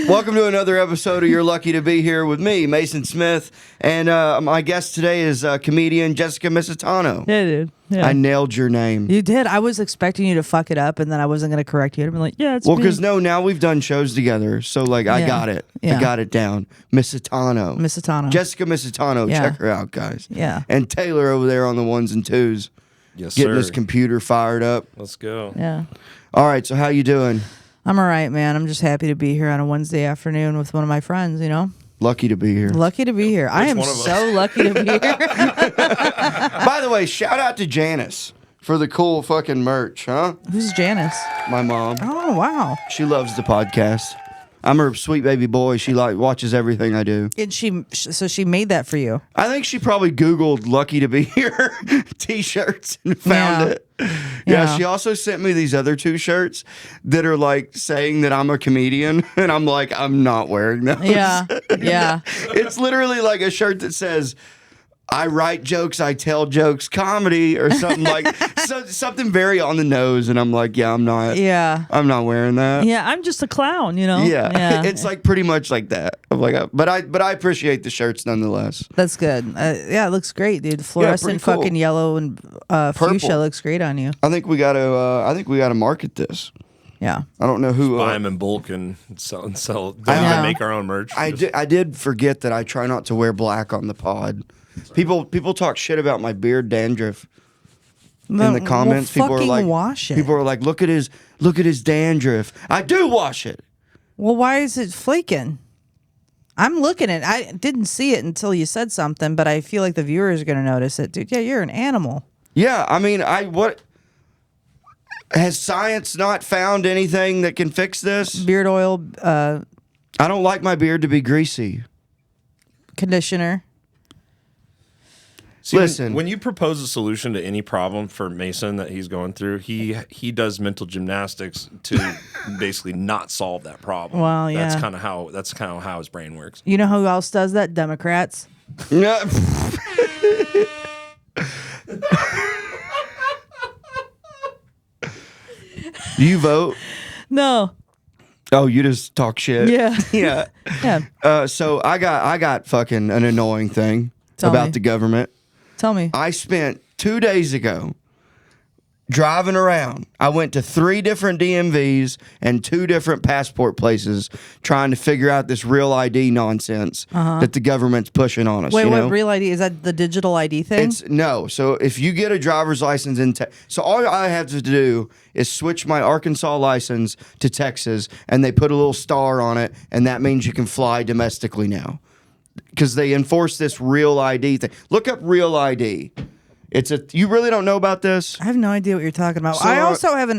Welcome to another episode of You're Lucky to Be Here with me, Mason Smith, and my guest today is comedian Jessica Misitano. Yeah, dude. Yeah. I nailed your name. You did. I was expecting you to fuck it up, and then I wasn't going to correct you. I'd be like, yeah, it's Well, me. because now we've done shows together, so like I got it. Yeah. I got it down. Misitano. Misitano. Jessica Misitano. Yeah. Check her out, guys. Yeah. And Taylor over there on the ones and twos. Yes, Getting sir. his computer fired up. Let's go. Yeah. All right, so how you doing? I'm all right, man. I'm just happy to be here on a Wednesday afternoon with one of my friends, you know? Lucky to be here. Lucky to be here. I am one of us? so lucky to be here. By the way, shout out to Janice for the cool fucking merch, huh? Who's Janice? My mom. Oh, wow. She loves the podcast. I'm her sweet baby boy. She watches everything I do. And so she made that for you. I think she probably Googled "Lucky to Be Here" t-shirts and found it. Yeah. She also sent me these other 2 shirts that are like saying that I'm a comedian, and I'm like, I'm not wearing those. Yeah. Yeah. It's literally like a shirt that says, I write jokes, I tell jokes, comedy, or something like something very on the nose, and I'm like, yeah, I'm not. Yeah. I'm not wearing that. Yeah, I'm just a clown, you know? Yeah, it's like pretty much like that. I'm like, but I appreciate the shirts nonetheless. That's good. Yeah, it looks great, dude. Fluorescent pretty cool. fucking yellow and fuchsia looks great on you. I think we gotta market this. Yeah. I don't know who. Buy them in bulk and sell. Don't know. even make our own merch. I did forget that I try not to wear black on the pod. People talk shit about my beard dandruff in the comments. Well, People are fucking like, wash it. people are like, look at his dandruff. I do wash it. Well, why is it flaking? I'm looking at it. I didn't see it until you said something, but I feel like the viewers are going to notice it, dude. Yeah, you're an animal. Yeah, I mean, what has science not found anything that can fix this? Beard oil, I don't like my beard to be greasy. conditioner. See, Listen. when you propose a solution to any problem for Mason that he's going through, he does mental gymnastics to basically not solve that problem. Well, yeah. That's kind of how his brain works. You know who else does that? Democrats. No. Do you vote? No. Oh, you just talk shit. Yeah. Yeah. Yeah. So I got fucking an annoying thing Tell about me. the government. Tell me. I spent 2 days ago driving around. I went to 3 different DMVs and 2 different passport places trying to figure out this real ID nonsense that the government's pushing on us. Wait, you what know? real ID? Is that the digital ID thing? No. So if you get a driver's license so all I have to do is switch my Arkansas license to Texas, and they put a little star on it, and that means you can fly domestically now. Because they enforce this real ID thing. Look up real ID. You really don't know about this? I have no idea what you're talking about. So, I also have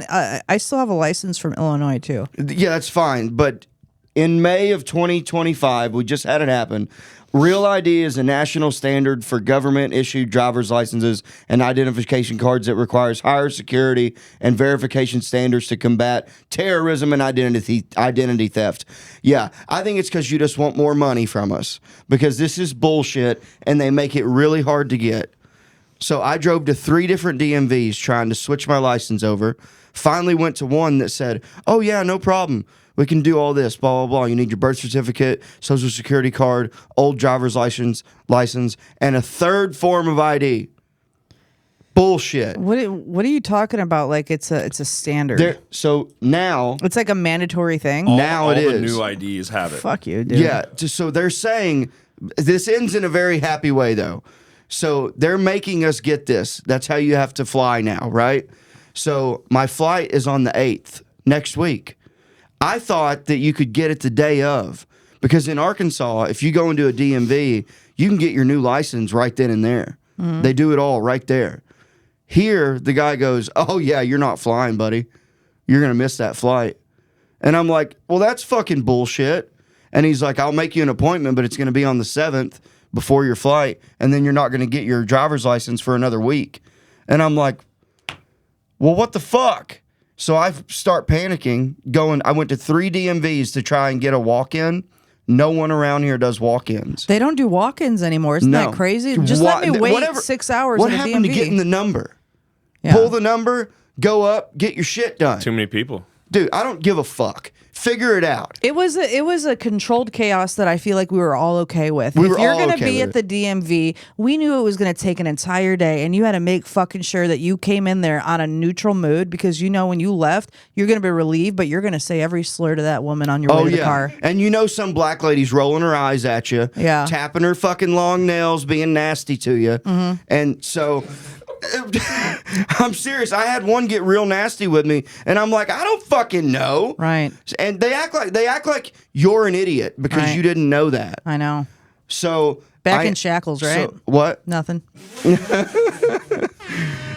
I still have a license from Illinois too. Yeah, that's fine. But in May of 2025, we just had it happen. Real ID is a national standard for government-issued driver's licenses and identification cards that requires higher security and verification standards to combat terrorism and identity theft. Yeah, I think it's because you just want more money from us because this is bullshit and they make it really hard to get. So I drove to 3 different DMVs trying to switch my license over. Finally went to one that said, oh yeah, no problem. We can do all this, blah, blah, blah. You need your birth certificate, social security card, old driver's license, and a 3rd form of ID. Bullshit. What are you talking about? Like it's a standard. So now, It's like a mandatory thing. Now all it the is. new IDs have it. Fuck you, dude. yeah. So they're saying this ends in a very happy way, though. So they're making us get this. That's how you have to fly now, right? So my flight is on the 8th next week. I thought that you could get it the day of because in Arkansas, if you go into a DMV, you can get your new license right then and there. Mm-hmm. They do it all right there. Here, the guy goes, oh, yeah, you're not flying, buddy. You're going to miss that flight. And I'm like, well, that's fucking bullshit. And he's like, I'll make you an appointment, but it's going to be on the 7th before your flight. And then you're not going to get your driver's license for another week. And I'm like, well, what the fuck? So I start panicking, I went to 3 DMVs to try and get a walk-in. No one around here does walk-ins. They don't do walk-ins anymore. Isn't that crazy? Just let me wait 6 hours What in a happened DMV. to getting the number? Yeah. Pull the number, go up, get your shit done. Too many people. dude, I don't give a fuck. Figure it out. It was a controlled chaos that I feel like we were all okay with. We if were you're all gonna okay be with at the DMV, we knew it was gonna take an entire day, and you had to make fucking sure that you came in there on a neutral mood because you know when you left, you're gonna be relieved, but you're gonna say every slur to that woman on your way to the car. And you know some black lady's rolling her eyes at you, Yeah. tapping her fucking long nails, being nasty to you, and so. I'm serious. I had one get real nasty with me, and I'm like, I don't fucking know. Right. And they act like you're an idiot because Right. you didn't know that. I know. So Back in shackles, right? So, what? Nothing.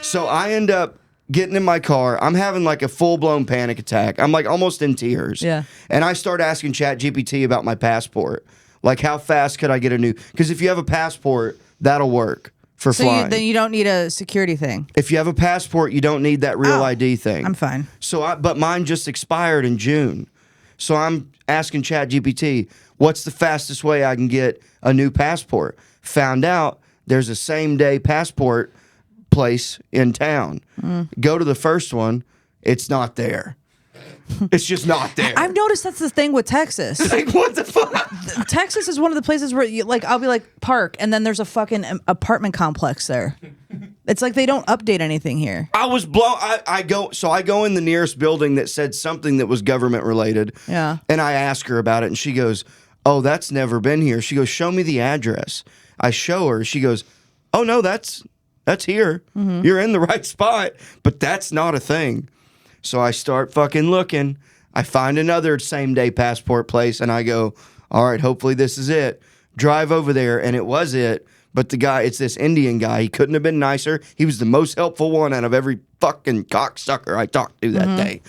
So I end up getting in my car. I'm having like a full blown panic attack. I'm like almost in tears. Yeah. And I start asking ChatGPT about my passport. Like, how fast could I get a new? Because if you have a passport, that'll work for flying. Then you don't need a security thing. If you have a passport, you don't need that real ID thing. I'm fine. But mine just expired in June. So I'm asking ChatGPT, what's the fastest way I can get a new passport? Found out there's a same day passport place in town. Go to the first one, it's not there. It's just not there. I've noticed that's the thing with Texas. Like, what the fuck? Texas is one of the places where I'll be like park, and then there's a fucking apartment complex there. It's like they don't update anything here. I was blown. I go in the nearest building that said something that was government related. Yeah. And I ask her about it, and she goes, "Oh, that's never been here." She goes, "Show me the address." I show her. She goes, "Oh no, that's here. You're in the right spot, but that's not a thing." So I start fucking looking. I find another same day passport place, and I go, all right, hopefully this is it. Drive over there, and it was it. But the guy, it's this Indian guy. He couldn't have been nicer. He was the most helpful one out of every fucking cocksucker I talked to that day.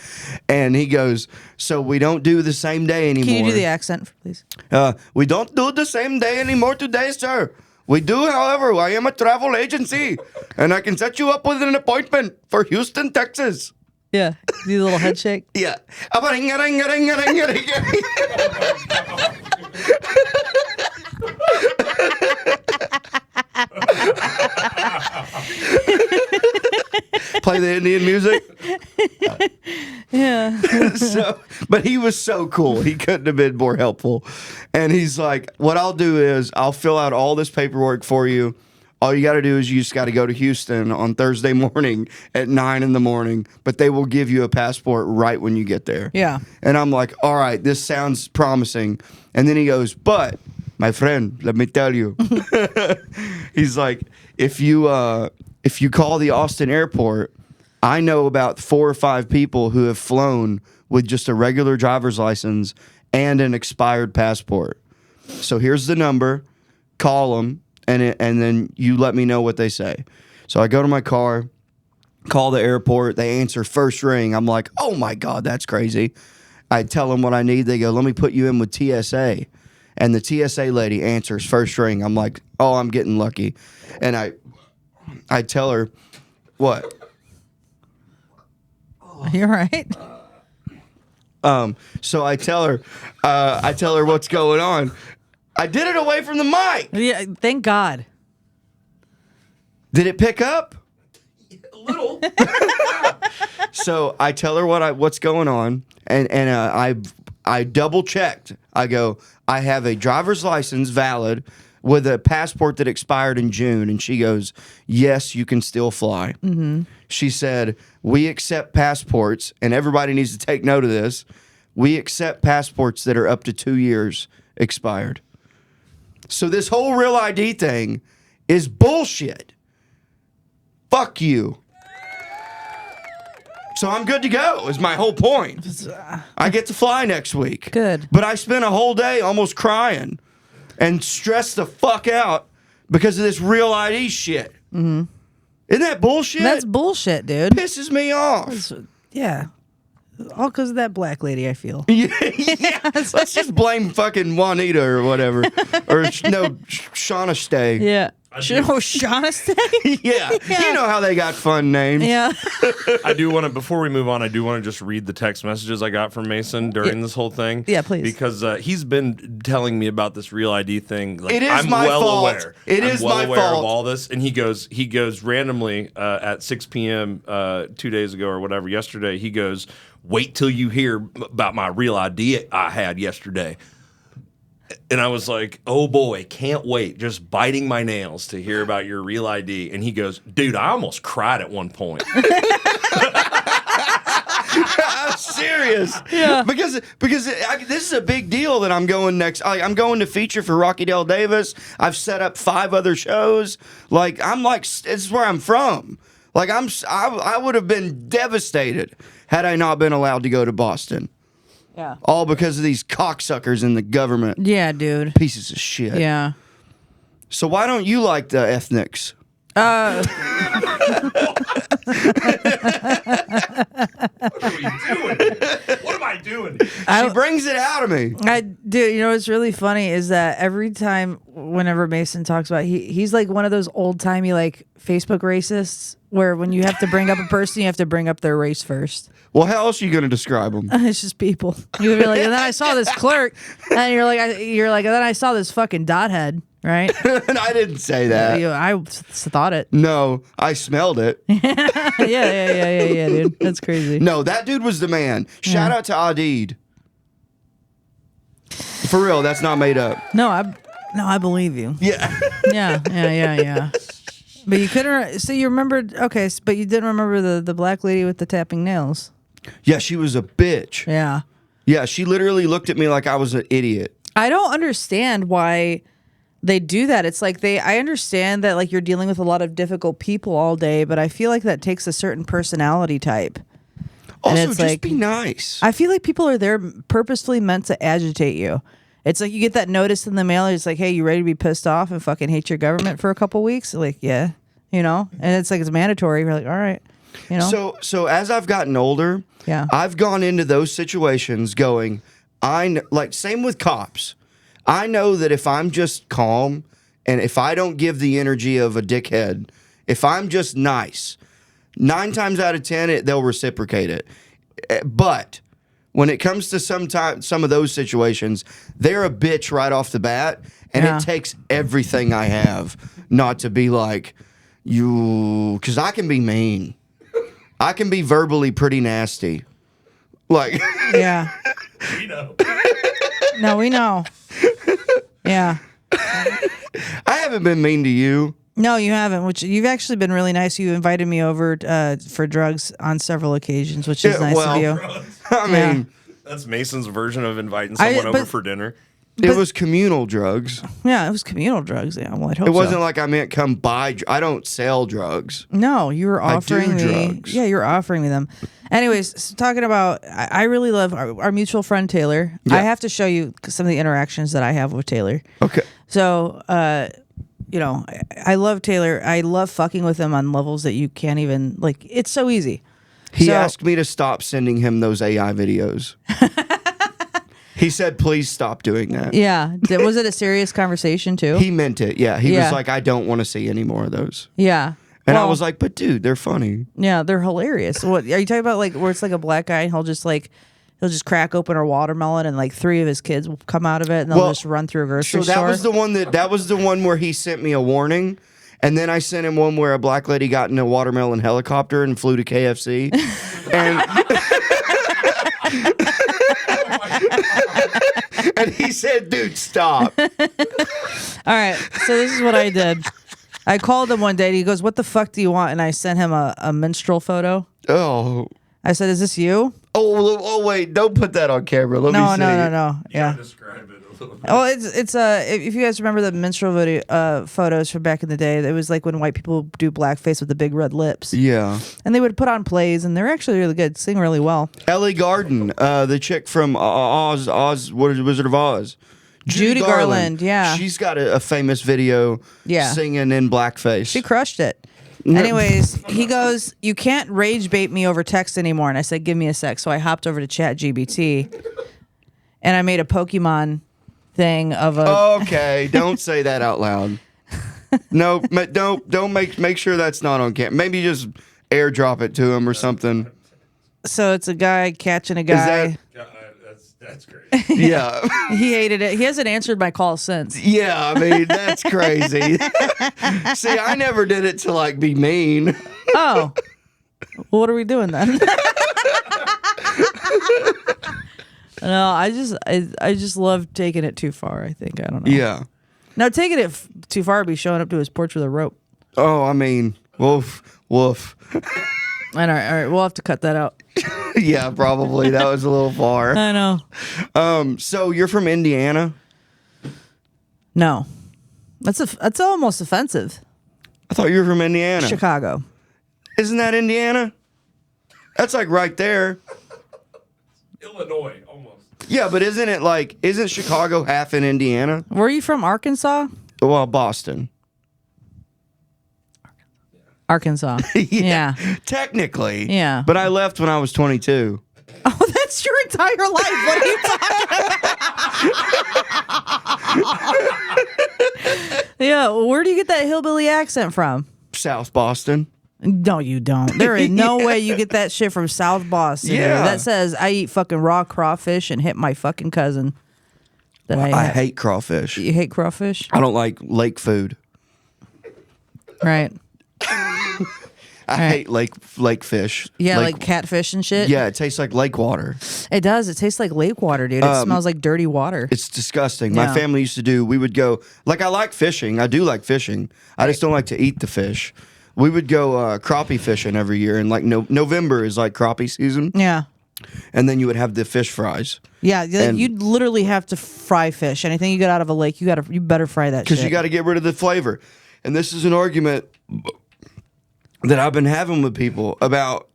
And he goes, so we don't do the same day anymore. Can you do the accent, please? We don't do the same day anymore today, sir. We do, however, I am a travel agency, and I can set you up with an appointment for Houston, Texas. Yeah. Do the little head shake. Yeah. Play the Indian music. Yeah. But he was so cool. He couldn't have been more helpful. And he's like, what I'll do is I'll fill out all this paperwork for you. All you got to do is you just got to go to Houston on Thursday morning at 9 a.m, but they will give you a passport right when you get there. Yeah. And I'm like, all right, this sounds promising. And then he goes, but my friend, let me tell you. He's like, if you call the Austin airport, I know about 4 or 5 people who have flown with just a regular driver's license and an expired passport. So here's the number. Call them. And then you let me know what they say. So I go to my car, call the airport. They answer first ring. I'm like, oh my God, that's crazy. I tell them what I need. They go, let me put you in with TSA. And the TSA lady answers first ring. I'm like, oh, I'm getting lucky. And I tell her, what? You're right. So I tell her what's going on. I did it away from the mic. Yeah. Thank God. Did it pick up? A little. So I tell her what's going on, and I double checked. I go, I have a driver's license valid with a passport that expired in June, and she goes, yes, you can still fly. Mm-hmm. She said, we accept passports, and everybody needs to take note of this. We accept passports that are up to 2 years expired. So this whole real ID thing is bullshit. Fuck you. So I'm good to go, is my whole point. I get to fly next week. Good. But I spent a whole day almost crying and stressed the fuck out because of this real ID shit. Mm-hmm. Isn't that bullshit? That's bullshit, dude. Pisses me off. Yeah. All because of that black lady, I feel. Yeah. Let's just blame fucking Juanita or whatever. Or no, Shauna Stay. Yeah. Shaughnessy? Yeah. You know how they got fun names. Yeah. I do want to, before we move on, I do want to just read the text messages I got from Mason during this whole thing. Yeah, please. Because he's been telling me about this real ID thing. Like, It is I'm my well fault. aware. It I'm is well my aware fault. of all this. And he goes randomly at 6 p.m. 2 days ago or whatever, yesterday, he goes, wait till you hear about my real ID I had yesterday. And I was like, oh boy, can't wait. Just biting my nails to hear about your real ID. And he goes, dude, I almost cried at one point. I'm serious. Yeah. Because this is a big deal that I'm going next. I'm going to feature for Rocky Dale Davis. I've set up 5 other shows. Like, this is where I'm from. Like, I would have been devastated had I not been allowed to go to Boston. Yeah. All because of these cocksuckers in the government. Yeah, dude. Pieces of shit. Yeah. So why don't you like the ethnics? What are we doing? What am I doing? She brings it out of me. Dude, you know what's really funny is that every time, whenever Mason talks about, he's like one of those old timey like Facebook racists, where when you have to bring up a person, you have to bring up their race first. Well, how else are you going to describe them? It's just people. You'd be like, and then I saw this clerk, and you're like, and then I saw this fucking dot head, right? And I didn't say that. I thought it. No, I smelled it. Yeah, dude. That's crazy. No, that dude was the man. Shout out to Adid. For real, that's not made up. No, I believe you. Yeah. Yeah. But you couldn't. So you remembered? Okay, but you didn't remember the black lady with the tapping nails. Yeah, she was a bitch. Yeah. Yeah, she literally looked at me like I was an idiot. I don't understand why they do that. It's like I understand that like you're dealing with a lot of difficult people all day, but I feel like that takes a certain personality type. Also, just like, be nice. I feel like people are there purposely meant to agitate you. It's like you get that notice in the mail. It's like, hey, you ready to be pissed off and fucking hate your government for a couple weeks? Like, yeah, you know? And it's like, it's mandatory. You're like, all right, you know? So as I've gotten older, yeah, I've gone into those situations going, same with cops. I know that if I'm just calm and if I don't give the energy of a dickhead, if I'm just nice, 9 times out of 10, they'll reciprocate it. But when it comes to some of those situations, they're a bitch right off the bat, and it takes everything I have not to be like you, because I can be mean. I can be verbally pretty nasty. Like, yeah. We know. No, we know. Yeah. I haven't been mean to you. No, you haven't, which you've actually been really nice. You invited me over for drugs on several occasions, which is nice of you. I mean, that's Mason's version of inviting someone over for dinner. It was communal drugs. Yeah, it was communal drugs. Yeah, well, I'd hope it wasn't so. like I meant come buy. I don't sell drugs. No, you were offering me drugs. Yeah, you were offering me them. Anyways, so talking about, I really love our mutual friend Taylor. Yeah. I have to show you some of the interactions that I have with Taylor. Okay. So, you know, I love Taylor. I love fucking with him on levels that you can't even, like, it's so easy. He asked me to stop sending him those AI videos. He said, please stop doing that. Yeah. Was it a serious conversation too? He meant it. Yeah. He was like, I don't want to see any more of those. Yeah. And I was like, but dude, they're funny. Yeah, they're hilarious. What are you talking about? Like where it's like a black guy and he'll just crack open a watermelon and like 3 of his kids will come out of it and they'll just run through a grocery store. So that was the one where he sent me a warning. And then I sent him one where a black lady got in a watermelon helicopter and flew to KFC. And he said, dude, stop. All right. So this is what I did. I called him one day and he goes, what the fuck do you want? And I sent him a minstrel photo. Oh. I said, is this you? Oh, wait. Don't put that on camera. Let me see. No. Yeah. Describe it a little bit. Oh, it's if you guys remember the minstrel photos from back in the day, it was like when white people do blackface with the big red lips. Yeah. And they would put on plays, and they're actually really good, sing really well. Ellie Garden, the chick from what is it, Wizard of Oz? Judy Garland, yeah. She's got a famous video singing in blackface. She crushed it. Anyways, he goes, you can't rage bait me over text anymore. And I said, give me a sec. So I hopped over to ChatGPT, and I made a Pokemon thing of a... Okay, don't say that out loud. No, don't make sure that's not on camera. Maybe just airdrop it to him or something. So it's a guy catching a guy. That's great. Yeah. He hated it. He hasn't answered my call since. Yeah, I mean, that's crazy. See, I never did it to like be mean. Oh. Well, what are we doing then? No, I just love taking it too far. I think I don't know. Yeah. Now taking it too far would be showing up to his porch with a rope. Oh, I mean, woof, woof. All right, we'll have to cut that out. Yeah, probably. That was a little far. I know. So you're from Indiana? No, that's almost offensive. I thought you were from Indiana. Chicago. Isn't that Indiana? That's like right there. Illinois, almost. Yeah, but isn't Chicago half in Indiana? Where are you from? Arkansas? Well, Boston. Arkansas. Yeah. Technically. Yeah. But I left when I was 22. Oh, that's your entire life. What are you talking about? Yeah. Where do you get that hillbilly accent from? South Boston. No, you don't. There is no way you get that shit from South Boston. Yeah. That says I eat fucking raw crawfish and hit my fucking cousin. I hate crawfish. You hate crawfish? I don't like lake food. Right. I hate lake fish. Yeah, like catfish and shit. Yeah, it tastes like lake water. It does. It tastes like lake water, dude. It smells like dirty water. It's disgusting. Yeah. My family used to do, we would go, like I like fishing. I do like fishing. I just don't like to eat the fish. We would go crappie fishing every year, and like November is like crappie season. Yeah. And then you would have the fish fries. Yeah, And- you'd literally have to fry fish. Anything you get out of a lake, you better fry that shit. Because you got to get rid of the flavor. And this is an argument that I've been having with people about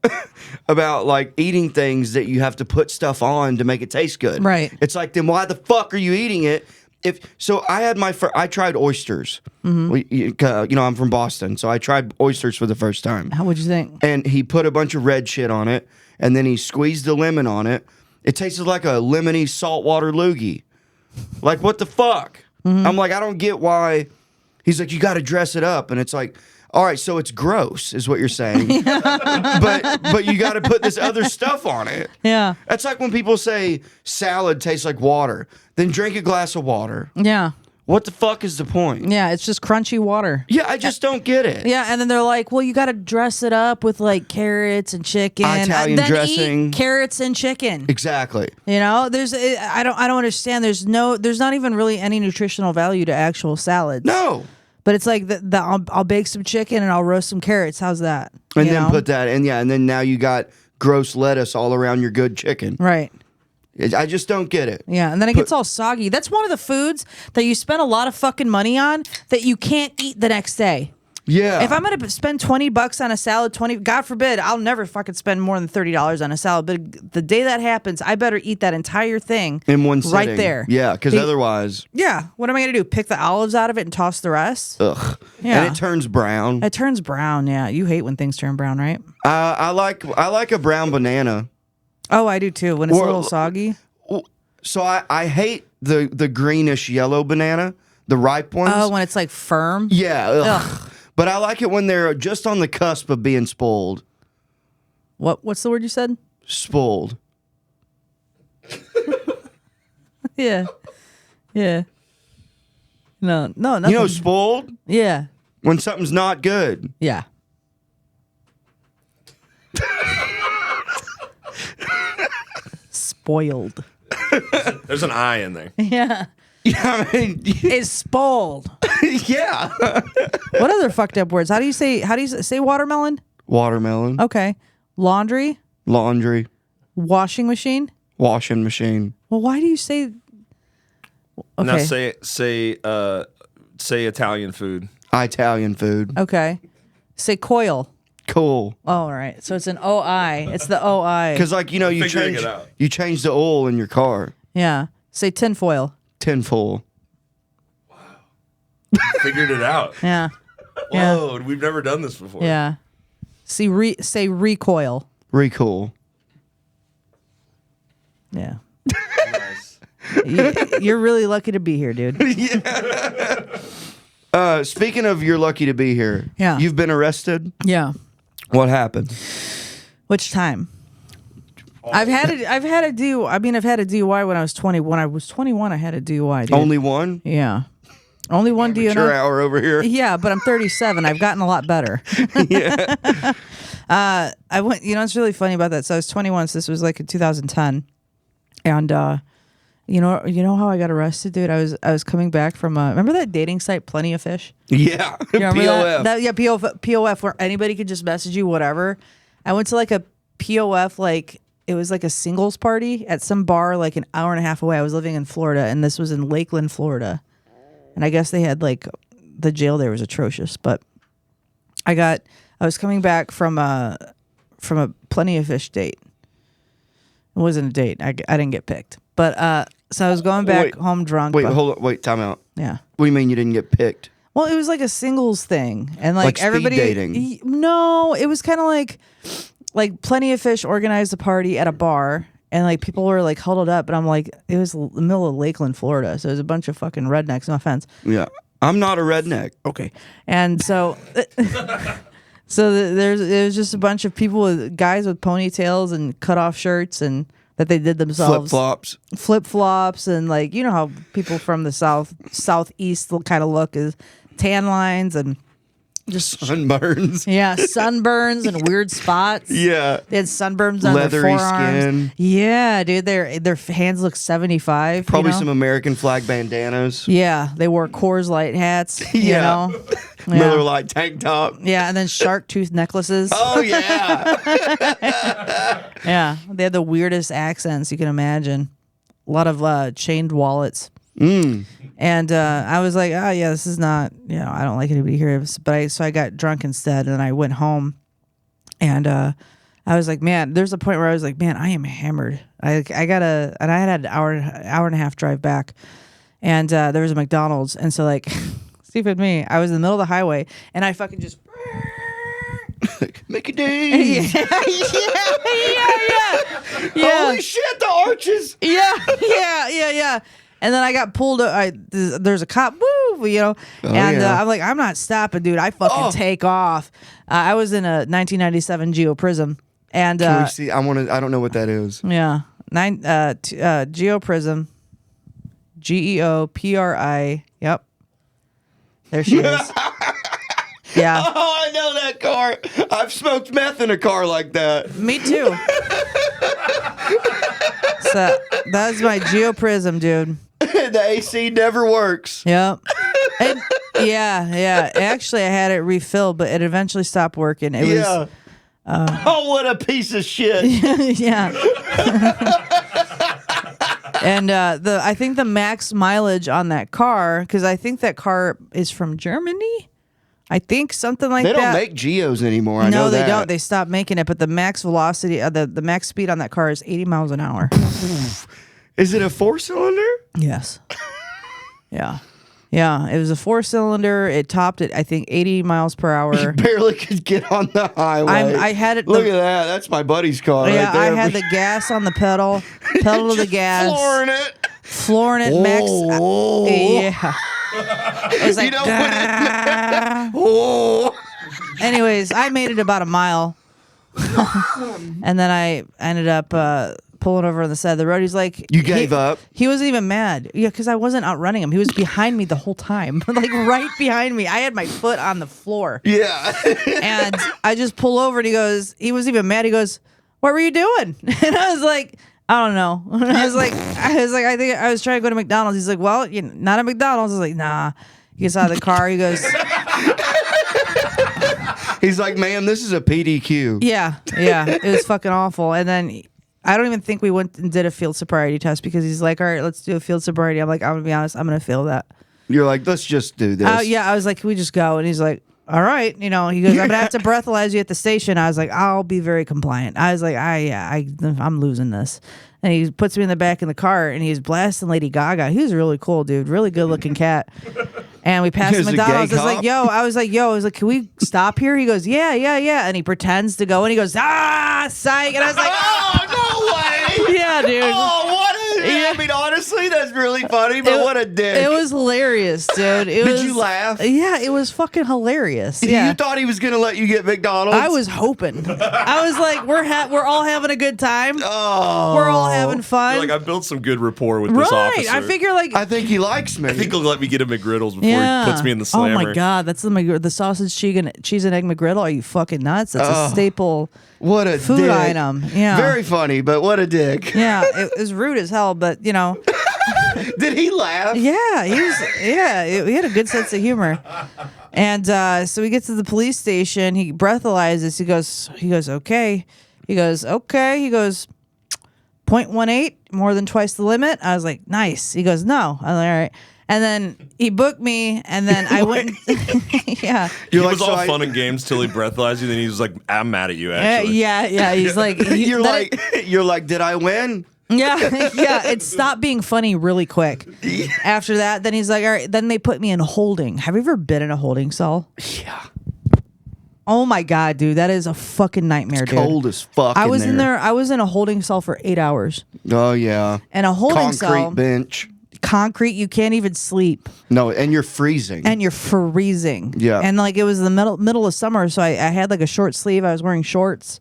like eating things that you have to put stuff on to make it taste good. Right. It's like, then why the fuck are you eating it? I had I tried oysters. Mm-hmm. I'm from Boston, so I tried oysters for the first time. How would you think? And he put a bunch of red shit on it, and then he squeezed a lemon on it. It tasted like a lemony saltwater loogie. Like, what the fuck? Mm-hmm. I'm like, I don't get why. He's like, you got to dress it up, and it's like, all right, so it's gross, is what you're saying. but you got to put this other stuff on it. Yeah. That's like when people say salad tastes like water. Then drink a glass of water. Yeah. What the fuck is the point? Yeah, it's just crunchy water. Yeah, I just don't get it. Yeah, and then they're like, well, you got to dress it up with like carrots and chicken. Italian then dressing. Eat carrots and chicken. Exactly. You know, I don't understand. There's not even really any nutritional value to actual salads. No. But it's like I'll bake some chicken and I'll roast some carrots. How's that? And You then know? put that in, and then now you got gross lettuce all around your good chicken. Right. I just don't get it. Yeah, and then it gets all soggy. That's one of the foods that you spend a lot of fucking money on that you can't eat the next day. Yeah. If I'm gonna spend $20 on a salad, God forbid, I'll never fucking spend more than $30 on a salad. But the day that happens, I better eat that entire thing in one sitting. right there. Yeah, because otherwise, yeah. What am I gonna do? Pick the olives out of it and toss the rest? ugh. Yeah. And it turns brown. It turns brown. Yeah, you hate when things turn brown, right? I like a brown banana. Oh, I do too. When it's Or- a little soggy. So I hate the greenish yellow banana, the ripe ones. Oh, when it's like firm. Yeah. Ugh. But I like it when they're just on the cusp of being spoiled. What's the word you said? Spoiled. Yeah. Yeah. No, nothing. You know, spoiled? Yeah. When something's not good. Yeah. Spoiled. There's an I in there. Yeah. Yeah, I mean, Is spoiled. yeah. What other fucked up words? How do you say watermelon? Watermelon. Okay. Laundry, Laundry. washing machine. Washing machine. Well, why do you say okay. Now say Italian food. Italian food. Okay. Say coil. Cool. Oh, all right. So it's an OI. It's the OI. Because you Figuring it out. change the oil in your car. Yeah. Say tinfoil. Tinfoil. Figured it out. Yeah. Yeah. Whoa, we've never done this before. Yeah. Say recoil. Recool. Yeah. Nice. You're really lucky to be here, dude. Speaking of you're lucky to be here. Yeah. You've been arrested? Yeah. What happened? Which time? I've had a DUI when I was 20. When I was 21, I had a DUI. Dude. Only one? Yeah. Only one Amateur DUI. hour over here. Yeah, but I'm 37. I've gotten a lot better. I went. You know, it's really funny about that. So I was 21. So this was like in 2010, and you know how I got arrested, dude. I was coming back from remember that dating site, Plenty of Fish. Yeah, You remember POF. that? Yeah, POF, where anybody could just message you whatever. I went to like a POF, like it was like a singles party at some bar, like an hour and a half away. I was living in Florida, and this was in Lakeland, Florida. And I guess they had like the jail there was atrocious, but I was coming back from a Plenty of Fish date. It wasn't a date. I didn't get picked, but so I was going back home drunk. Wait, hold on. Wait, time out. Yeah. What do you mean you didn't get picked? Well, it was like a singles thing, and like Like everybody. speed dating? No, it was kind of like Plenty of Fish organized a party at a bar, and like people were like huddled up, and I'm like, it was the middle of Lakeland, Florida, so it was a bunch of fucking rednecks. No offense. Yeah, I'm not a redneck. Okay, and so. There was just a bunch of people with guys with ponytails and cut off shirts and that they did themselves. Flip flops and like you know how people from the southeast kind of look is tan lines and just Sunburns. yeah, sunburns and weird spots. Yeah. They had sunburns on Leathery their forearms. skin. Yeah, dude, their hands look 75. Probably you know? some American flag bandanas. Yeah, they wore Coors Light hats. Yeah. You know? Yeah. Miller Lite tank top. Yeah, and then shark tooth necklaces. Oh yeah. Yeah, they had the weirdest accents you can imagine. A lot of chained wallets. And I was like, oh yeah, this is not, you know, I don't like anybody here. But so I got drunk instead, and I went home, and I was like, man, there's a point where I was like, man, I am hammered. I had an hour and a half drive back, and there was a McDonald's, and so like, stupid me, I was in the middle of the highway, and I fucking just. Mickey D's. Yeah. Holy shit, the arches. Yeah. And then I got pulled. There's a cop. Woo, you know. And yeah. I'm like, I'm not stopping, dude. I fucking take off. I was in a 1997 Geo Prism, and Can we see? I don't know what that is. yeah, Geo Prism, GEOPRI. Yep. There she is. Yeah. Oh, I know that car. I've smoked meth in a car like that. Me too. So that's my Geo Prism, dude. The AC never works. Yep. And, yeah. Actually, I had it refilled, but it eventually stopped working. It was. Oh, what a piece of shit. Yeah. And I think the max mileage on that car, because I think that car is from Germany. I think something like that. They don't make Geos anymore. I know No, that. they don't. They stopped making it. But the max velocity, the max speed on that car is 80 miles an hour. Is it a 4-cylinder? Yes. Yeah. Yeah. It was a 4-cylinder. It topped at, I think, 80 miles per hour. Barely could get on the highway. I had it. Look at that. That's my buddy's car Yeah, right there. I had the gas on the pedal to the Just gas. Flooring it. Max. Oh. Yeah. It was like, You know oh. anyways, I made it about a mile. And then I ended up pulling over on the side of the road. He's like, You gave up? He wasn't even mad. Yeah, because I wasn't outrunning him. He was behind me the whole time, like right behind me. I had my foot on the floor. Yeah. And I just pull over, and he wasn't even mad. He goes, "What were you doing?" And I was like, I don't know. I was like, I think I was trying to go to McDonald's. He's like, well, not at McDonald's. I was like, nah. He gets out of the car. He goes, He's like, ma'am, this is a PDQ. yeah. It was fucking awful. And then I don't even think we went and did a field sobriety test, because he's like, all right, let's do a field sobriety. I'm like, I'm gonna be honest, I'm gonna fail that. You're like, let's just do this. Yeah, I was like, can we just go? And he's like, all right. He goes, I'm gonna have to breathalyze you at the station. I was like, I'll be very compliant. I was like, I'm losing this. And he puts me in the back of the car, and he's blasting Lady Gaga. He was really cool, dude. Really good looking cat. And we passed He was a McDonald's. gay I was like, can we stop here? He goes, yeah. And he pretends to go, and he goes, psych. And I was like, Oh, no way. yeah, dude. Oh, what? I mean, honestly, Honestly, that's really funny, but what a dick. It was hilarious, dude. Did you laugh? Yeah, it was fucking hilarious. Yeah. You thought he was going to let you get McDonald's? I was hoping. I was like, we're all having a good time. Oh. We're all having fun. You're like, I built some good rapport with this officer. I figure like I think he likes me. I think he'll let me get a McGriddles before he puts me in the slammer. Oh my god, that's the sausage cheese and egg McGriddle. Are you fucking nuts? That's a staple what a food dick. item. Yeah, Very funny, but what a dick. yeah. It was rude as hell, but you know. Did he laugh? Yeah, he had a good sense of humor. And so we get to the police station. He breathalyzes. He goes, okay. He goes, okay. He goes, 0.18, more than twice the limit. I was like, nice. He goes, no. I was like, all right. And then he booked me, and then I went. Yeah. He was all fun and games till he breathalyzed you. Then he was like, "I'm mad at you." Actually, yeah. He's like, You're like, did I win? Yeah. It stopped being funny really quick. After that, then he's like, all right. Then they put me in holding. Have you ever been in a holding cell? Yeah. Oh my god, dude, that is a fucking nightmare, dude. Cold as fuck. I was in there. I was in a holding cell for 8 hours. Oh yeah. And a holding cell. Concrete bench. Concrete, you can't even sleep. No, and you're freezing. And you're freezing. Yeah. And like it was the middle of summer, so I had like a short sleeve. I was wearing shorts.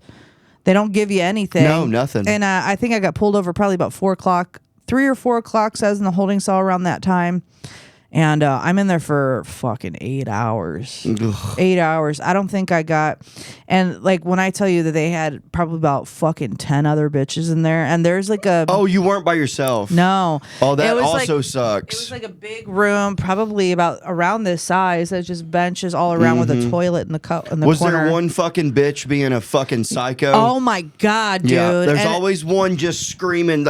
They don't give you anything. No, nothing. And I think I got pulled over probably about 4 o'clock, 3 or 4 o'clock. So I was in the holding cell around that time. And I'm in there for fucking 8 hours. Ugh. 8 hours. I don't think I got. And like when I tell you that they had probably about fucking 10 other bitches in there, and there's like a. Oh, you weren't by yourself. No. Oh, that It was also like, sucks. It was like a big room, probably about around this size. There's just benches all around with a toilet in the corner. Was there one fucking bitch being a fucking psycho? Oh my god, dude! Yeah, there's And always one just screaming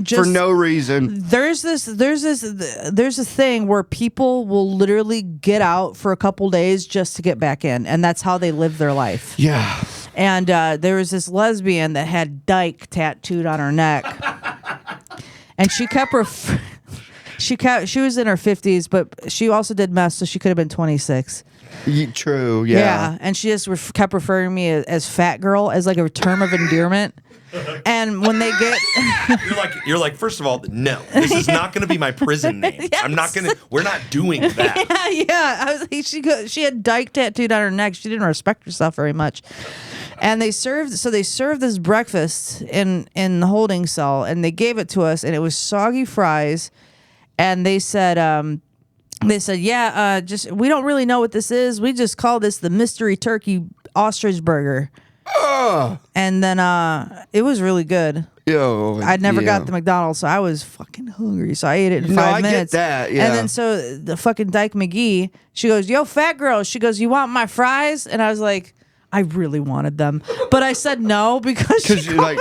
just, for no reason. There's this thing where people will literally get out for a couple days just to get back in, and that's how they live their life. Yeah. And there was this lesbian that had dyke tattooed on her neck, and she was in her 50s, but she also did meth, so she could have been 26. True. Yeah. And she just kept referring to me as fat girl as like a term of endearment. And when they get, you're like, first of all, no, this is not going to be my prison name. Yes. I'm not going to. We're not doing that. yeah. I was like, she had dyke tattooed on her neck. She didn't respect herself very much. And they served this breakfast in the holding cell, and they gave it to us, and it was soggy fries, and they said, yeah, just we don't really know what this is. We just call this the mystery turkey ostrich burger. And then it was really good. Yo, I'd never got the McDonald's, so I was fucking hungry. So I ate it in 5 minutes. I get that, yeah. And then so the fucking Dyke McGee, she goes, yo, fat girl. She goes, you want my fries? And I was like, I really wanted them. But I said no because you're like...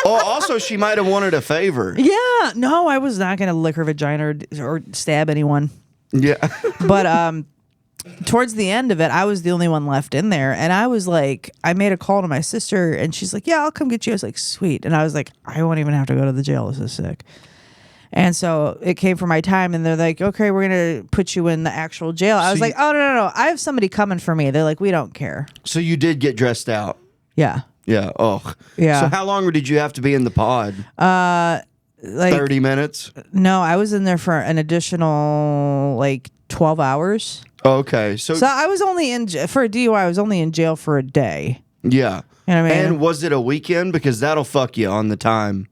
Oh, also, she might have wanted a favor. Yeah. No, I was not going to lick her vagina or stab anyone. Yeah. But towards the end of it, I was the only one left in there. And I was like, I made a call to my sister, and she's like, yeah, I'll come get you. I was like, sweet. And I was like, I won't even have to go to the jail. This is sick. And so it came for my time, and they're like, okay, we're going to put you in the actual jail. I was like, oh, no. I have somebody coming for me. They're like, we don't care. So you did get dressed out? Yeah. Yeah. Oh. Yeah. So how long did you have to be in the pod? Like 30 minutes? No, I was in there for an additional like 12 hours. Okay. So I was only for a DUI, I was only in jail for a day. Yeah. You know what I mean? And was it a weekend? Because that'll fuck you on the time.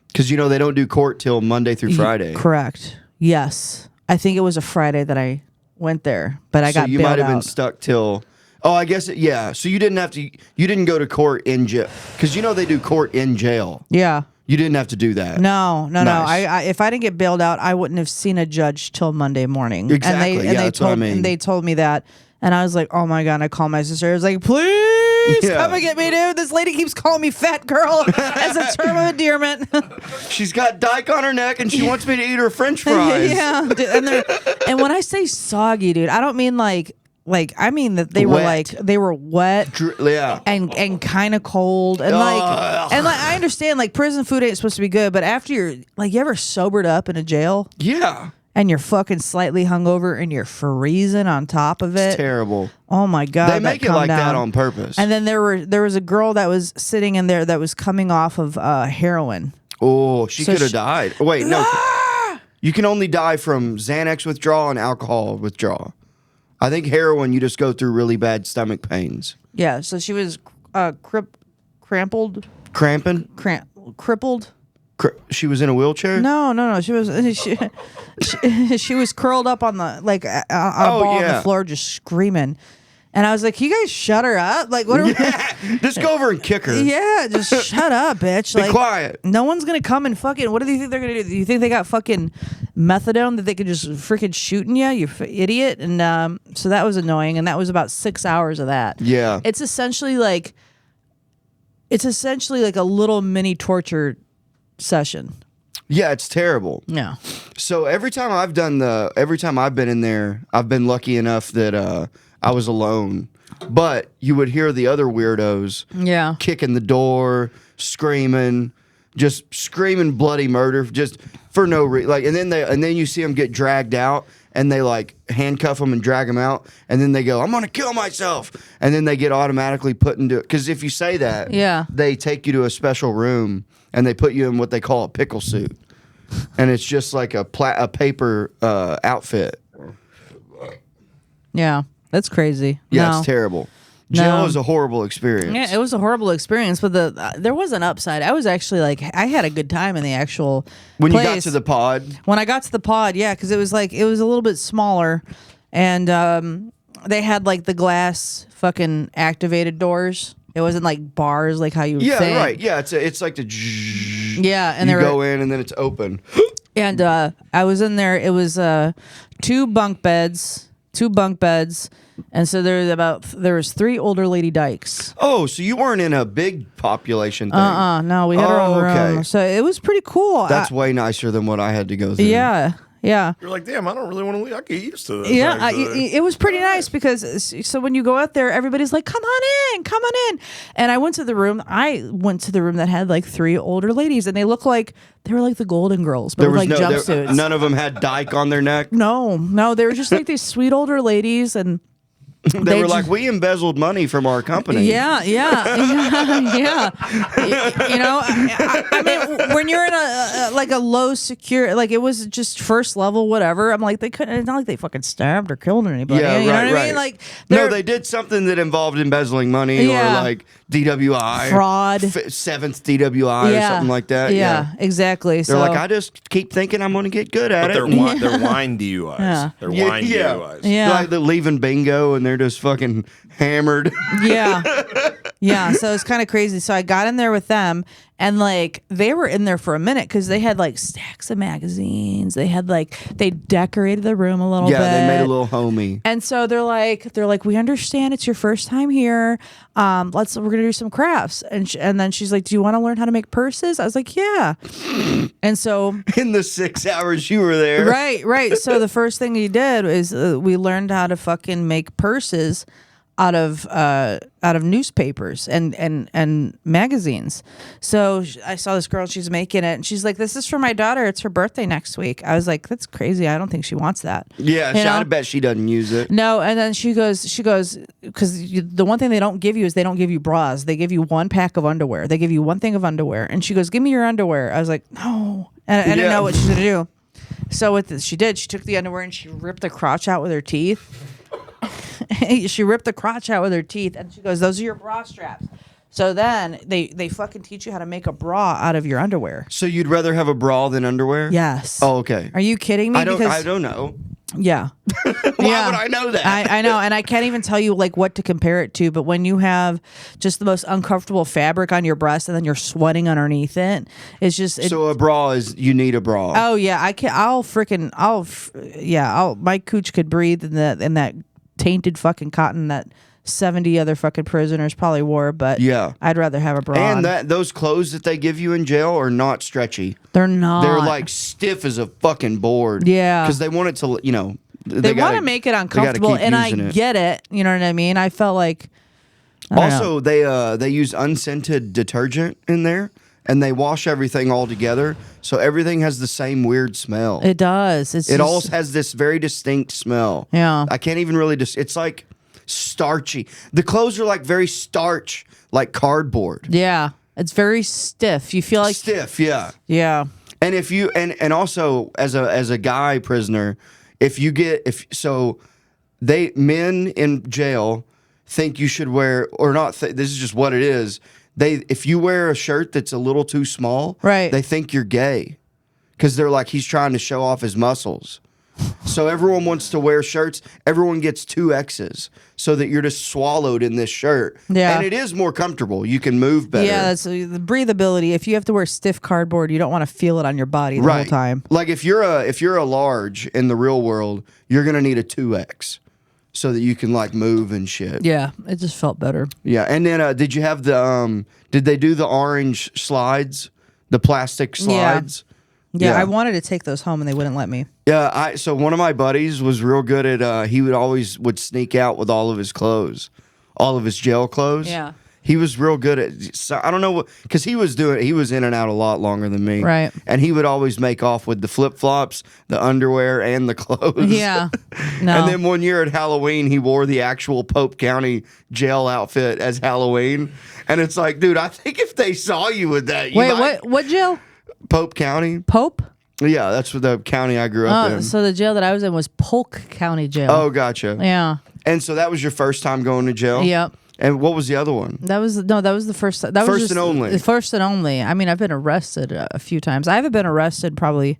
Because, they don't do court till Monday through Friday. Correct. Yes. I think it was a Friday that I went there, but I got So you bailed might have been out. stuck till... Oh, I guess, yeah. So you didn't have to... You didn't go to court in jail. Because, they do court in jail. Yeah. You didn't have to do that. No. Nice. I if I didn't get bailed out, I wouldn't have seen a judge till Monday morning. Exactly. And they That's what I mean. And they told me that, and I was like, oh my god! And I called my sister. I was like, please come and get me, dude. This lady keeps calling me fat girl as a term of endearment. She's got dyke on her neck, and she wants me to eat her French fries. Yeah. And when I say soggy, dude, I don't mean like I mean that they were wet. Yeah. And kind of cold, and I understand like prison food ain't supposed to be good, but after you're like, you ever sobered up in a jail? Yeah. and you're fucking slightly hungover and you're freezing on top of it. It's terrible. Oh my God. They make it like that on purpose. And then there was a girl that was sitting in there that was coming off of heroin. Oh, she So could have died. Wait, no. You can only die from Xanax withdrawal and alcohol withdrawal. I think heroin, you just go through really bad stomach pains. Yeah, so she was crippled. Cramping? Crippled. She was in a wheelchair? No. She was she was curled up on the on a ball on the floor, just screaming. And I was like, "You guys shut her up! Like, what are we?" Just go over and kick her. Yeah, just shut up, bitch. Be quiet. No one's gonna come and fucking. What do you think they're gonna do? Do you think they got fucking methadone that they could just freaking shoot in you? You idiot! And so that was annoying. And that was about 6 hours of that. Yeah. It's essentially like a little mini torture session. Yeah, it's terrible. Yeah. So every time I've been in there, I've been lucky enough that I was alone. But you would hear the other weirdos kicking the door, screaming bloody murder just for no reason. Like, and then you see them get dragged out, and they like handcuff them and drag them out, and then they go, "I'm gonna kill myself," and then they get automatically put into it. Because if you say that, they take you to a special room and they put you in what they call a pickle suit, and it's just like a paper outfit. Yeah. That's crazy. Yeah, No. it's terrible. Jail is a horrible experience. Yeah, it was a horrible experience, but there was an upside. I was actually like, I had a good time in the actual When place. you got to the pod? When I got to the pod, yeah, because it was a little bit smaller, and they had like the glass fucking activated doors. It wasn't like bars like how you would say. Yeah, right. Yeah, it's like the and you go in and then it's open. And I was in there. It was two bunk beds. And so there was 3 older lady dykes. Oh, so you weren't in a big population thing. No, we had our own room. So it was pretty cool. That's way nicer than what I had to go through. Yeah. You're like, damn, I don't really want to leave. I get used to this. Yeah, it was pretty nice because so when you go out there, everybody's like, come on in. And I went to the room that had like 3 older ladies, and they were like the Golden Girls, but with like jumpsuits. None of them had dyke on their neck. No, they were just like these sweet older ladies, and they were like, we embezzled money from our company. Yeah. You know, I mean, when you're in a low secure, like it was just first level, whatever. I'm like, it's not like they fucking stabbed or killed anybody. Yeah, you know right, what right. I mean? Like, no, they did something that involved embezzling money or like DWI, fraud, 7th DWI or something like that. Yeah, exactly. They're like, I just keep thinking I'm going to get good at it. They're wine DUIs. Yeah. They're wine DUIs. Yeah. Like they're leaving bingo and they're just fucking hammered. Yeah. So it's kind of crazy. So I got in there with them, and like they were in there for a minute because they had like stacks of magazines. They decorated the room a little bit. Yeah, they made a little homey. And so they're like, we understand it's your first time here. We're gonna do some crafts. And then she's like, do you want to learn how to make purses? I was like, yeah. And so in the 6 hours you were there, right. So the first thing he did is we learned how to fucking make purses out of newspapers and magazines. So I saw this girl, she's making it, and she's like, this is for my daughter, it's her birthday next week. I was like, that's crazy, I don't think she wants that. I bet she doesn't use it. No. And then she goes because the one thing they don't give you is they don't give you bras. They give you 1 pack of underwear. They give you 1 thing of underwear. And she goes, give me your underwear. I was like, no. And I didn't know what she's gonna do. So she took the underwear and she ripped the crotch out with her teeth. She ripped the crotch out with her teeth, and she goes, those are your bra straps. So then they fucking teach you how to make a bra out of your underwear. So you'd rather have a bra than underwear? Yes. Oh, okay. Are you kidding me? I don't know. Yeah. Why would I know that? I know, and I can't even tell you like what to compare it to, but when you have just the most uncomfortable fabric on your breast and then you're sweating underneath it, it's just so a bra is, you need a bra. Oh yeah, my cooch could breathe in that tainted fucking cotton that 70 other fucking prisoners probably wore, but I'd rather have a bra. And those clothes that they give you in jail are not stretchy. They're not. They're like stiff as a fucking board. Yeah. Because they want it to, they want to make it uncomfortable, and I get it. You know what I mean? I felt like. Also, they use unscented detergent in there, and they wash everything all together, so everything has the same weird smell. It does. It all has this very distinct smell. Yeah. I can't even really it's like starchy. The clothes are like very starch, like cardboard. Yeah. It's very stiff. You feel like Stiff, yeah. Yeah. And if you and also as a guy prisoner, men in jail think you should wear or not. This is just what it is. If you wear a shirt that's a little too small, Right. they think you're gay because they're like he's trying to show off his muscles. So everyone wants to wear shirts. Everyone gets 2X's so that you're just swallowed in this shirt. Yeah. And it is more comfortable. You can move better. Yeah, that's the breathability. If you have to wear stiff cardboard, you don't want to feel it on your body the whole time. Like if you're a large in the real world, you're gonna need a 2X so that you can like move and shit. Yeah, it just felt better. Yeah. And then did you have did they do the orange slides? The plastic slides? Yeah, I wanted to take those home and they wouldn't let me. Yeah, so one of my buddies was real good at he would sneak out with all of his clothes. All of his jail clothes. Yeah. He was real good at. So I don't know what because he was in and out a lot longer than me. Right. And he would always make off with the flip flops, the underwear, and the clothes. Yeah. No. And then one year at Halloween, he wore the actual Pope County jail outfit as Halloween. And it's like, dude, I think if they saw you with that, you Wait, might- what jail? Pope County. Pope? Yeah, that's what the county I grew up in. So the jail that I was in was Polk County Jail. Oh, gotcha. Yeah. And so that was your first time going to jail? Yep. And what was the other one? That was the first. That was First just and only. the first and only. I mean, I've been arrested a few times. I haven't been arrested probably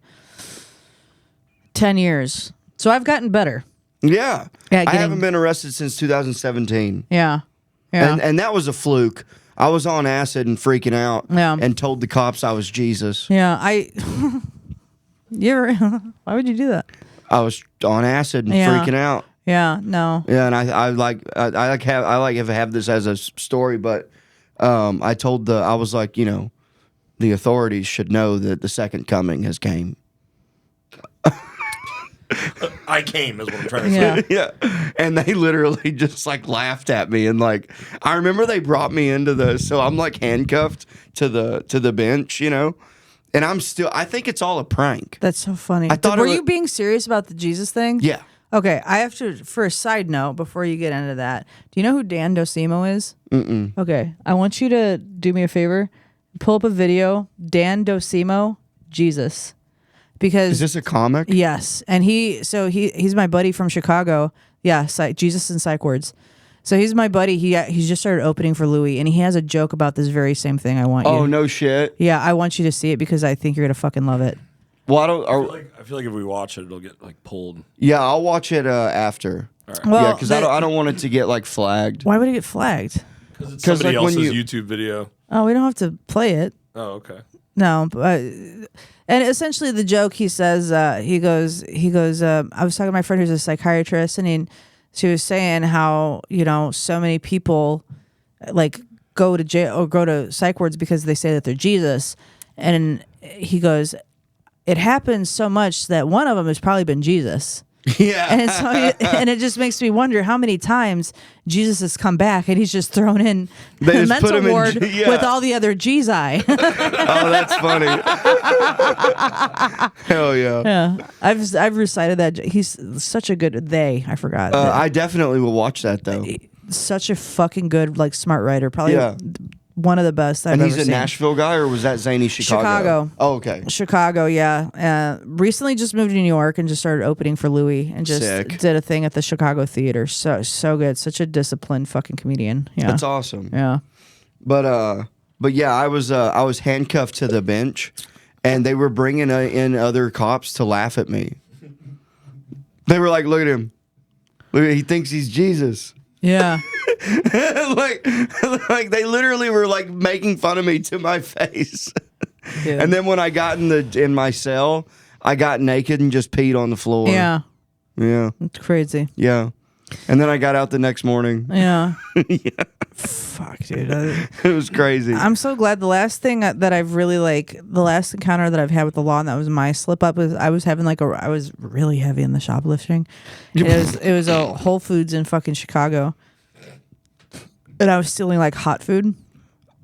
10 years. So I've gotten better. Yeah. Yeah, I haven't been arrested since 2017. Yeah. Yeah. And that was a fluke. I was on acid and freaking out Yeah. and told the cops I was Jesus. yeah. Why would you do that? I was on acid and Yeah. freaking out. Yeah. No. Yeah, and I have this as a story, but I was like, the authorities should know that the second coming has came. I came is what I'm trying to say. Yeah. Yeah. And they literally just like laughed at me and like I remember they brought me into so I'm like handcuffed to the bench, And I think it's all a prank. That's so funny. I thought Were you being serious about the Jesus thing? Yeah. Okay, I have to, for a side note, before you get into that, do you know who Dan Docimo is? Mm-mm. Okay, I want you to do me a favor. Pull up a video, Dan Docimo, Jesus. Because Is this a comic? yes, and he's my buddy from Chicago. Yeah, Jesus and Psych Words. So he's my buddy. He's just started opening for Louis, and he has a joke about this very same thing. I want you. Oh, no shit. Yeah, I want you to see it because I think you're gonna fucking love it. Well, I feel like if we watch it, it'll get like pulled. yeah, I'll watch it after. All right. Well, Yeah, because I don't want it to get like flagged. Why would it get flagged? Because it's 'Cause, somebody like, when else's you- YouTube video. Oh, we don't have to play it. Oh, okay. No, but and essentially the joke he says he goes I was talking to my friend who's a psychiatrist and she was saying how so many people like go to jail or go to psych wards because they say that they're Jesus, and he goes, it happens so much that one of them has probably been Jesus. Yeah. And it just makes me wonder how many times Jesus has come back and he's just thrown in They a just put mental him in ward yeah. with all the other Jesus. Oh, that's funny. Hell yeah. Yeah, I've recited that. He's such a good. I forgot. I definitely will watch that though. Such a fucking good, like, smart writer. Probably Yeah. one of the best I've And ever he's a seen. Nashville guy, or was that zany Chicago? Chicago. Oh, okay. Chicago, yeah. Recently just moved to New York and just started opening for Louis and just Sick. did a thing at the Chicago Theater. So good. Such a disciplined fucking comedian. Yeah. That's awesome. Yeah. But yeah, I was handcuffed to the bench, and they were bringing in other cops to laugh at me. They were like, "Look at him! He thinks he's Jesus." Yeah. like they literally were like making fun of me to my face. Dude. And then when I got in my cell, I got naked and just peed on the floor. Yeah. Yeah. It's crazy. Yeah. And then I got out the next morning. Yeah. Fuck, dude. It was crazy. I'm so glad. The last thing that I've really the last encounter that I've had with the law, and that was my slip up, was I was really heavy in the shoplifting. It was a Whole Foods in fucking Chicago, and I was stealing like hot food.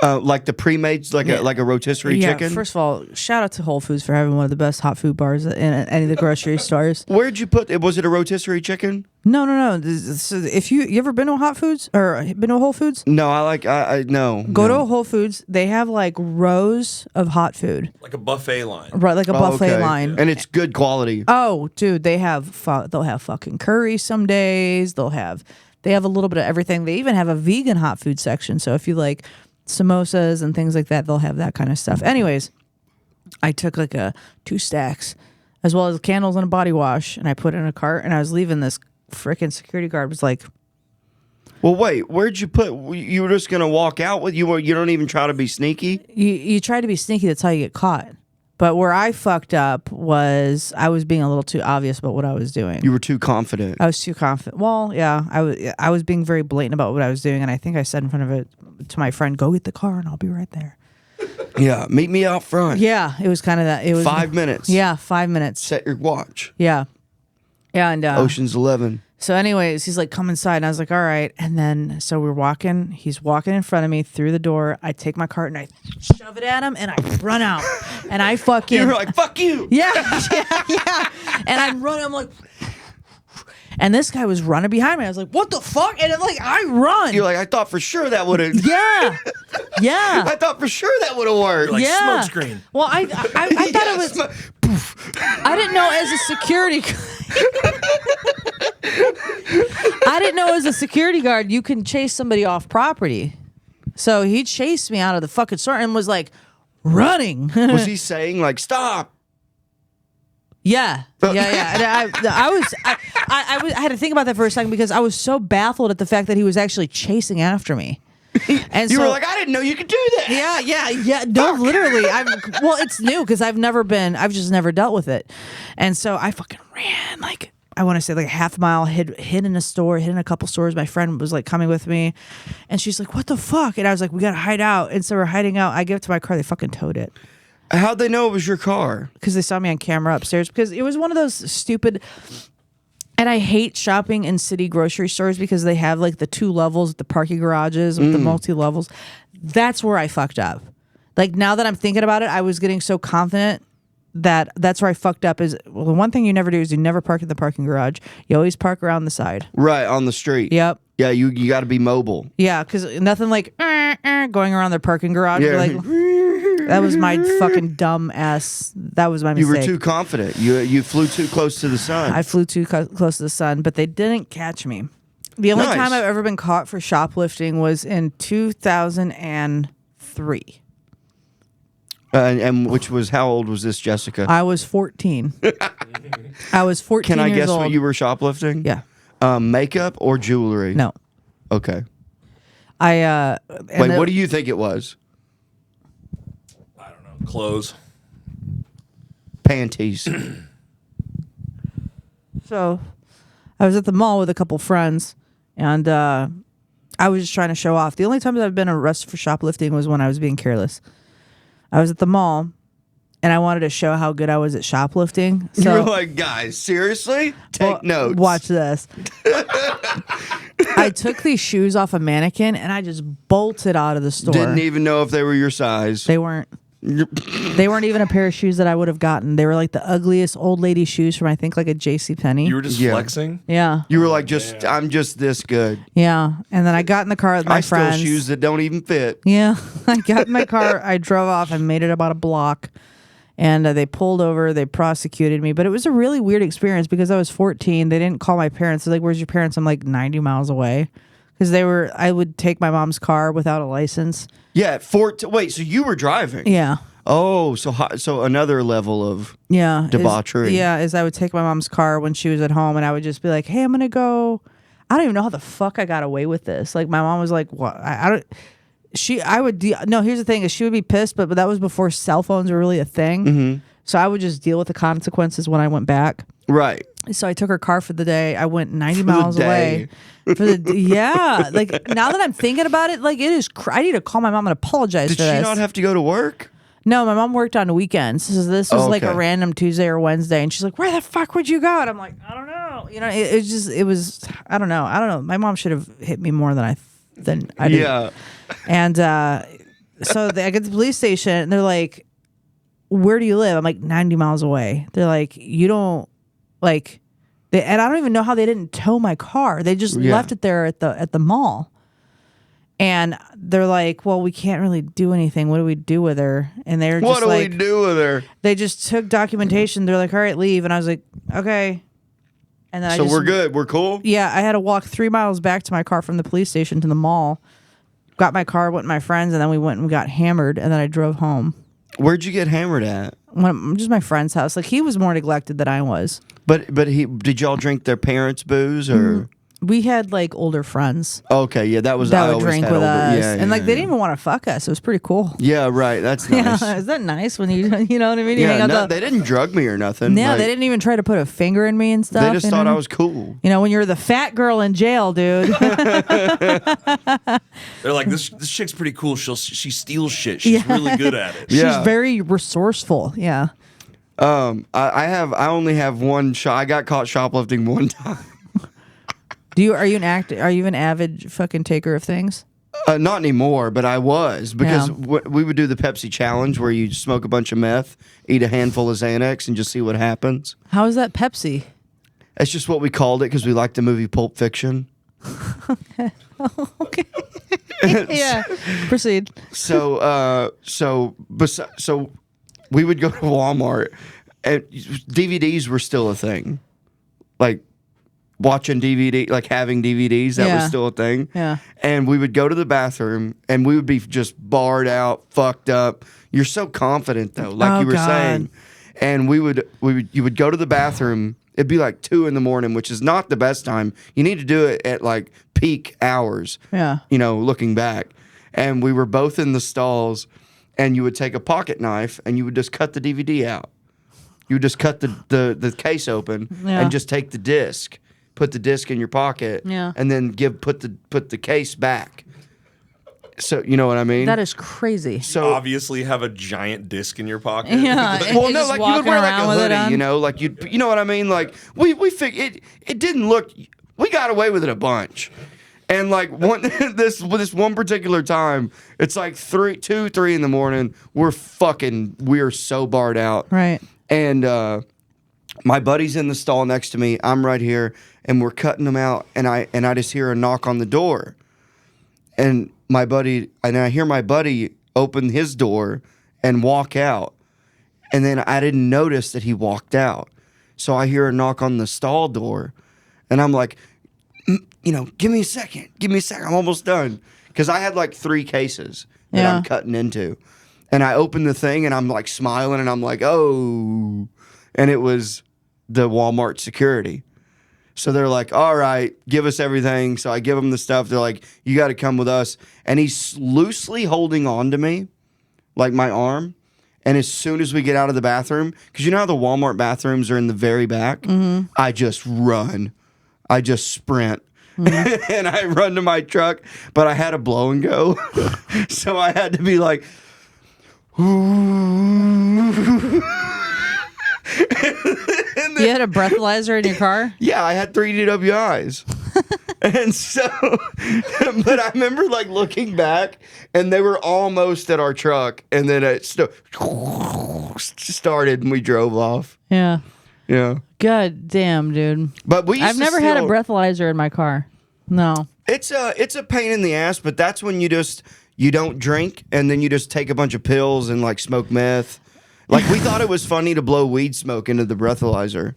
Like the pre-made, like a rotisserie chicken. First of all, shout out to Whole Foods for having one of the best hot food bars in any of the grocery stores. Where'd you put it? Was it a rotisserie chicken? No. So if you ever been to Hot Foods or been to Whole Foods? No, I no. Go to Whole Foods. They have like rows of hot food, Like a buffet line. right? Like a buffet line. and it's good quality. Oh, dude, they'll have fucking curry some days. They have a little bit of everything. They even have a vegan hot food section. So if you like samosas and things like that, they'll have that kind of stuff. Anyways, I took like 2 stacks as well as candles and a body wash, and I put it in a cart, and I was leaving. This freaking security guard was like, Well, wait, where'd you put? You were just gonna walk out with you? You don't even try to be sneaky. you try to be sneaky, that's how you get caught. But where I fucked up was I was being a little too obvious about what I was doing. You were too confident. I was too confident. Well, yeah, I was being very blatant about what I was doing, and I think I said in front of it to my friend, "Go get the car, and I'll be right there." Yeah, meet me out front. Yeah, it was kind of that. It was 5 minutes. Yeah, 5 minutes. Set your watch. Yeah, and Ocean's 11. So, anyways, he's like, "Come inside," and I was like, "All right." And then so we're walking. He's walking in front of me through the door. I take my cart and I shove it at him, and I run out, and I fucking. You were like, "Fuck you." Yeah. And I'm running. I'm like, and this guy was running behind me. I was like, "What the fuck?" And I'm like, I run. You're like, I thought for sure that would have. Yeah. Yeah. I thought for sure that would have worked. Like Yeah. smoke screen. Well, I thought it was. I didn't know as a security. I didn't know as a security guard you can chase somebody off property. So he chased me out of the fucking store and was like running. Was he saying like, "Stop"? Yeah. And I had to think about that for a second because I was so baffled at the fact that he was actually chasing after me. And You so, were like, "I didn't know you could do that." Yeah. No, literally. Well, it's new because I've just never dealt with it. And so I fucking ran like, I want to say like a half mile, hid in a store, hid in a couple stores. My friend was like coming with me and she's like, "What the fuck?" And I was like, "We got to hide out." And so we're hiding out. I get up to my car. They fucking towed it. How'd they know it was your car? Because they saw me on camera upstairs because it was one of those stupid. And I hate shopping in city grocery stores because they have like the 2 levels, the parking garages with the multi-levels. That's where I fucked up. Like now that I'm thinking about it, I was getting so confident that that's where I fucked up. Is well, the one thing you never do is you never park in the parking garage. You always park around the side. Right, on the street. Yep. Yeah, you got to be mobile. Yeah, because nothing like going around the parking garage. Yeah. Like that was my fucking dumb ass. That was my You mistake. were too confident. You flew too close to the sun. I flew too close to the sun, but they didn't catch me. The only Nice. time I've ever been caught for shoplifting was in 2003. And which was, how old was this, Jessica? I was 14. I was 14 Can I years guess old. what you were shoplifting? Yeah. Makeup or jewelry? No. Okay. Wait, what do you think it was? I don't know. Clothes. Panties. So I was at the mall with a couple friends, and I was just trying to show off. The only time that I've been arrested for shoplifting was when I was being careless. I was at the mall, and I wanted to show how good I was at shoplifting. You So were like, "Guys, seriously? Take notes." Watch this. I took these shoes off a mannequin, and I just bolted out of the store. Didn't even know if they were your size. They weren't. They weren't even a pair of shoes that I would have gotten. They were like the ugliest old lady shoes from I think like a JCPenney. You were just Yeah. flexing? Yeah. You were like, I'm just this good. Yeah. And then I got in the car with my I friends. steal shoes that don't even fit. Yeah. I got in my car. I drove off. I made it about a block. And they pulled over. They prosecuted me. But it was a really weird experience because I was 14. They didn't call my parents. They're like, "Where's your parents?" I'm like 90 miles away. Because I would take my mom's car without a license. Yeah, wait, so you were driving? Yeah. Oh, so another level of Yeah. debauchery. Is I would take my mom's car when she was at home and I would just be like, "Hey, I'm going to go." I don't even know how the fuck I got away with this. Like my mom was like, "What?" No, here's the thing is she would be pissed, but that was before cell phones were really a thing. Mm-hmm. So I would just deal with the consequences when I went back. Right. So I took her car for the day. I went 90 miles away. Yeah. Like now that I'm thinking about it, like it is, I need to call my mom and apologize Did for she this. not have to go to work? No, my mom worked on weekends. So this was like a Okay. random Tuesday or Wednesday. And she's like, "Where the fuck would you go?" And I'm like, "I don't know." You know, it was, I don't know. My mom should have hit me more than I did. Yeah. And I get to the police station and they're like, where do you live? I'm like 90 miles away. They're like, you don't like, and I don't even know how they didn't tow my car. They just left it there at the mall. And they're like, well, we can't really do anything. What do we do with her? And they're just what do we do with her? They just took documentation. They're like, all right, leave. And I was like, okay. And then We're good. We're cool. Yeah, I had to walk 3 miles back to my car from the police station to the mall. Got my car, went with my friends, and then we went and got hammered. And then I drove home. Where'd you get hammered at? Just my friend's house. Like he was more neglected than I was. But did y'all drink their parents' booze or? We had like older friends Okay, yeah, that was I that would always drink had with older, us, yeah, and like yeah, they yeah. didn't even want to fuck us. It was pretty cool. Yeah, right. That's nice. Yeah, is that nice when you know what I mean? You hang Yeah, out no, they didn't drug me or nothing. yeah, Like, they didn't even try to put a finger in me and stuff. They just you thought know? I was cool. You know, when you're the fat girl in jail, dude. They're like, this chick's pretty cool. She steals shit. She's really good at it. Yeah. She's very resourceful. Yeah. I only have one shot. I got caught shoplifting one time. Are you an avid fucking taker of things? Not anymore, but I was because Yeah. we would do the Pepsi challenge where you smoke a bunch of meth, eat a handful of Xanax, and just see what happens. How is that Pepsi? That's just what we called it because we liked the movie Pulp Fiction. Okay. Yeah. Proceed. So we would go to Walmart, and DVDs were still a thing, like watching DVD, like having DVDs. That was Yeah. still a thing. Yeah. And we would go to the bathroom, and we would be just barred out, fucked up. You're so confident though, like Oh, you were God. saying. And you would go to the bathroom. It'd be like 2 a.m, which is not the best time. You need to do it at like peak hours. Yeah. You know, looking back. And we were both in the stalls, and you would take a pocket knife and you would just cut the DVD out. You would just cut the case open Yeah. and just take the disc, put the disc in your pocket, Yeah. and then put the case back. So you know what I mean? That is crazy. so Obviously, have a giant disc in your pocket. Yeah. well, You're no, just like you would walking wear like around a with it hoodie, on. you know, like you know what I mean? Like we figured it didn't look. We got away with it a bunch. And like this one particular time, it's like 3 in the morning. We're so barred out. Right. And my buddy's in the stall next to me. I'm right here, and we're cutting them out. And I just hear a knock on the door, and I hear my buddy open his door and walk out. And then I didn't notice that he walked out, so I hear a knock on the stall door, and I'm like, give me a second. I'm almost done. Because I had like 3 cases that Yeah. I'm cutting into. And I open the thing and I'm like smiling and I'm like, oh. And it was the Walmart security. So they're like, all right, give us everything. So I give them the stuff. They're like, you got to come with us. And he's loosely holding on to me, like my arm. And as soon as we get out of the bathroom, because you know how the Walmart bathrooms are in the very back? Mm-hmm. I just run. I just sprint. Mm-hmm. And I run to my truck, but I had a blow and go. So I had to be like, You had a breathalyzer in your car? yeah, I had 3 DWIs. And so, but I remember like looking back and they were almost at our truck. And then it started and we drove off. Yeah. Yeah. God damn, dude. But we used I've to never had a steal- breathalyzer in my car. No. It's a pain in the ass, but that's when you don't drink and then you just take a bunch of pills and like smoke meth. Like we thought it was funny to blow weed smoke into the breathalyzer.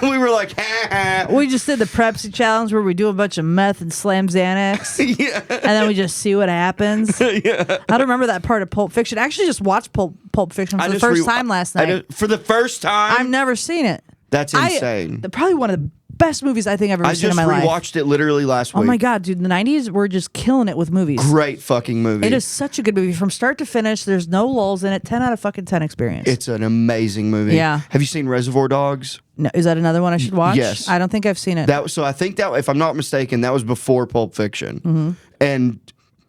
We were like, ha ha. We just did the Pepsi challenge where we do a bunch of meth and slam Xanax. Yeah. And then we just see what happens. Yeah. I don't remember that part of Pulp Fiction. I actually just watched Pulp Fiction for the first time last night. For the first time? I've never seen it. That's insane. Probably one of the best movies I think I've ever I seen in just my life. rewatched it literally last week. Oh my God, dude. The 90s were just killing it with movies. Great fucking movie. It is such a good movie from start to finish. There's no lulls in it. 10 out of fucking 10 experience. It's an amazing movie. Yeah. Have you seen Reservoir Dogs? No, is that another one I should watch? Yes. I don't think I've seen it. So I think that, if I'm not mistaken, that was before Pulp Fiction. Mm-hmm. And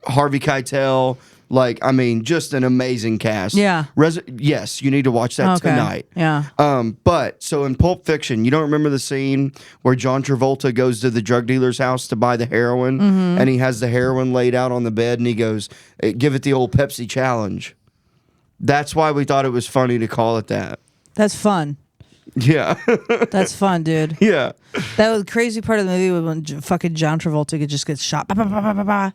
Harvey Keitel, Like, I mean, just an amazing cast. Yeah. Yes, you need to watch that Okay. tonight. Yeah. But so in Pulp Fiction, you don't remember the scene where John Travolta goes to the drug dealer's house to buy the heroin, and he has the heroin laid out on the bed, and he goes, "Give it the old Pepsi challenge." That's why we thought it was funny to call it that. That's fun. Yeah. That's fun, dude. Yeah. That was the crazy part of the movie was when fucking John Travolta could just get shot. Bah, bah, bah, bah, bah, bah.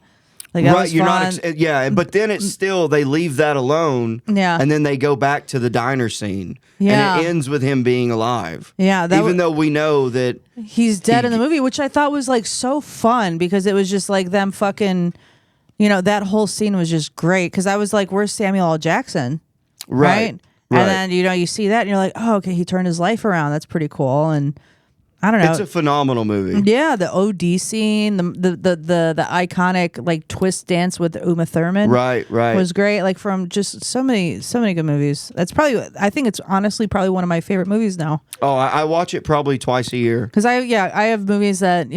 Like, that was fun. Yeah, but then it's still, they leave that alone. Yeah. And then they go back to the diner scene. Yeah. And it ends with him being alive. Yeah, that even though we know that he's dead in the movie, which I thought was like so fun because it was just like them fucking, that whole scene was just great. Because I was like, where's Samuel L. Jackson? Right. And then, you see that and you're like, oh, okay, he turned his life around. That's pretty cool. And I don't know. It's a phenomenal movie. Yeah, the OD scene, the iconic like twist dance with Uma Thurman, Right. was great. Like from just so many good movies. That's probably, I think it's honestly probably one of my favorite movies now. Oh, I watch it probably twice a year. Because I have movies that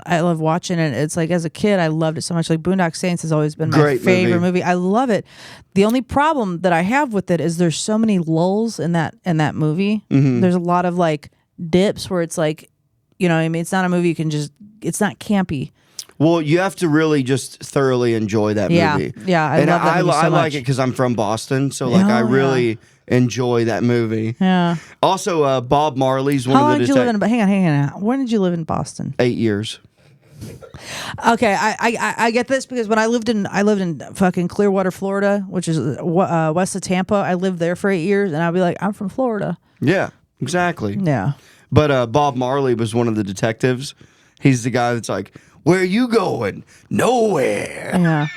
I love watching, and it's like as a kid I loved it so much. Like Boondock Saints has always been my Great favorite movie. I love it. The only problem that I have with it is there's so many lulls in that movie. Mm-hmm. There's a lot of like dips where it's like, I mean, it's not a movie you can just. It's not campy. Well, you have to really just thoroughly enjoy that movie. Yeah, I love that movie so I like much. it because I'm from Boston, so like I Oh, really enjoy that movie. Yeah. Also, Bob Marley's one How long of the did you live in? Hang on. When did you live in Boston? 8 years. Okay, I get this because when I lived in fucking Clearwater, Florida, which is west of Tampa, I lived there for 8 years, and I'd be like, I'm from Florida. Yeah, exactly. Yeah. But Bob Marley was one of the detectives. He's the guy that's like, "Where are you going? Nowhere." Yeah.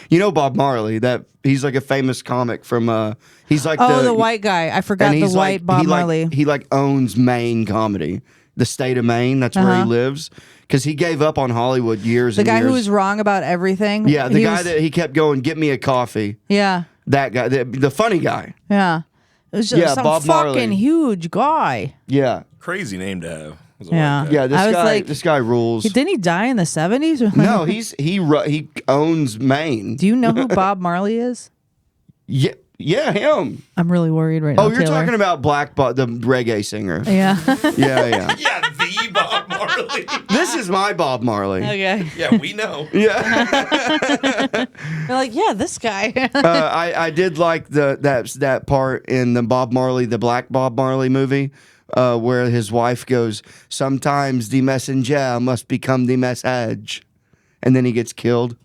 You know Bob Marley? That he's like a famous comic from. He's like the white guy. I forgot and the he's white like, Bob he Marley. He owns Maine comedy, the state of Maine. That's where he lives. Because he gave up on Hollywood years. The and guy years. who was wrong about everything. Yeah, the guy that he kept going, "Get me a coffee." Yeah. That guy, the funny guy. Yeah. It was just some Bob fucking Marley. huge guy. Yeah. Crazy name to have. Was a Yeah. white guy. Yeah, I was like, this guy rules. Didn't he die in the 70s? No, he owns Maine. Do you know who Bob Marley is? Yeah, him. I'm really worried right now. Oh, you're Taylor. talking about the reggae singer. Yeah. Yeah. Yeah, the Bob Marley. This is my Bob Marley. Okay. Yeah, we know. Yeah. You're like, yeah, this guy. I did like that part in the Bob Marley, the Black Bob Marley movie, where his wife goes, "Sometimes the messenger must become the message," and then he gets killed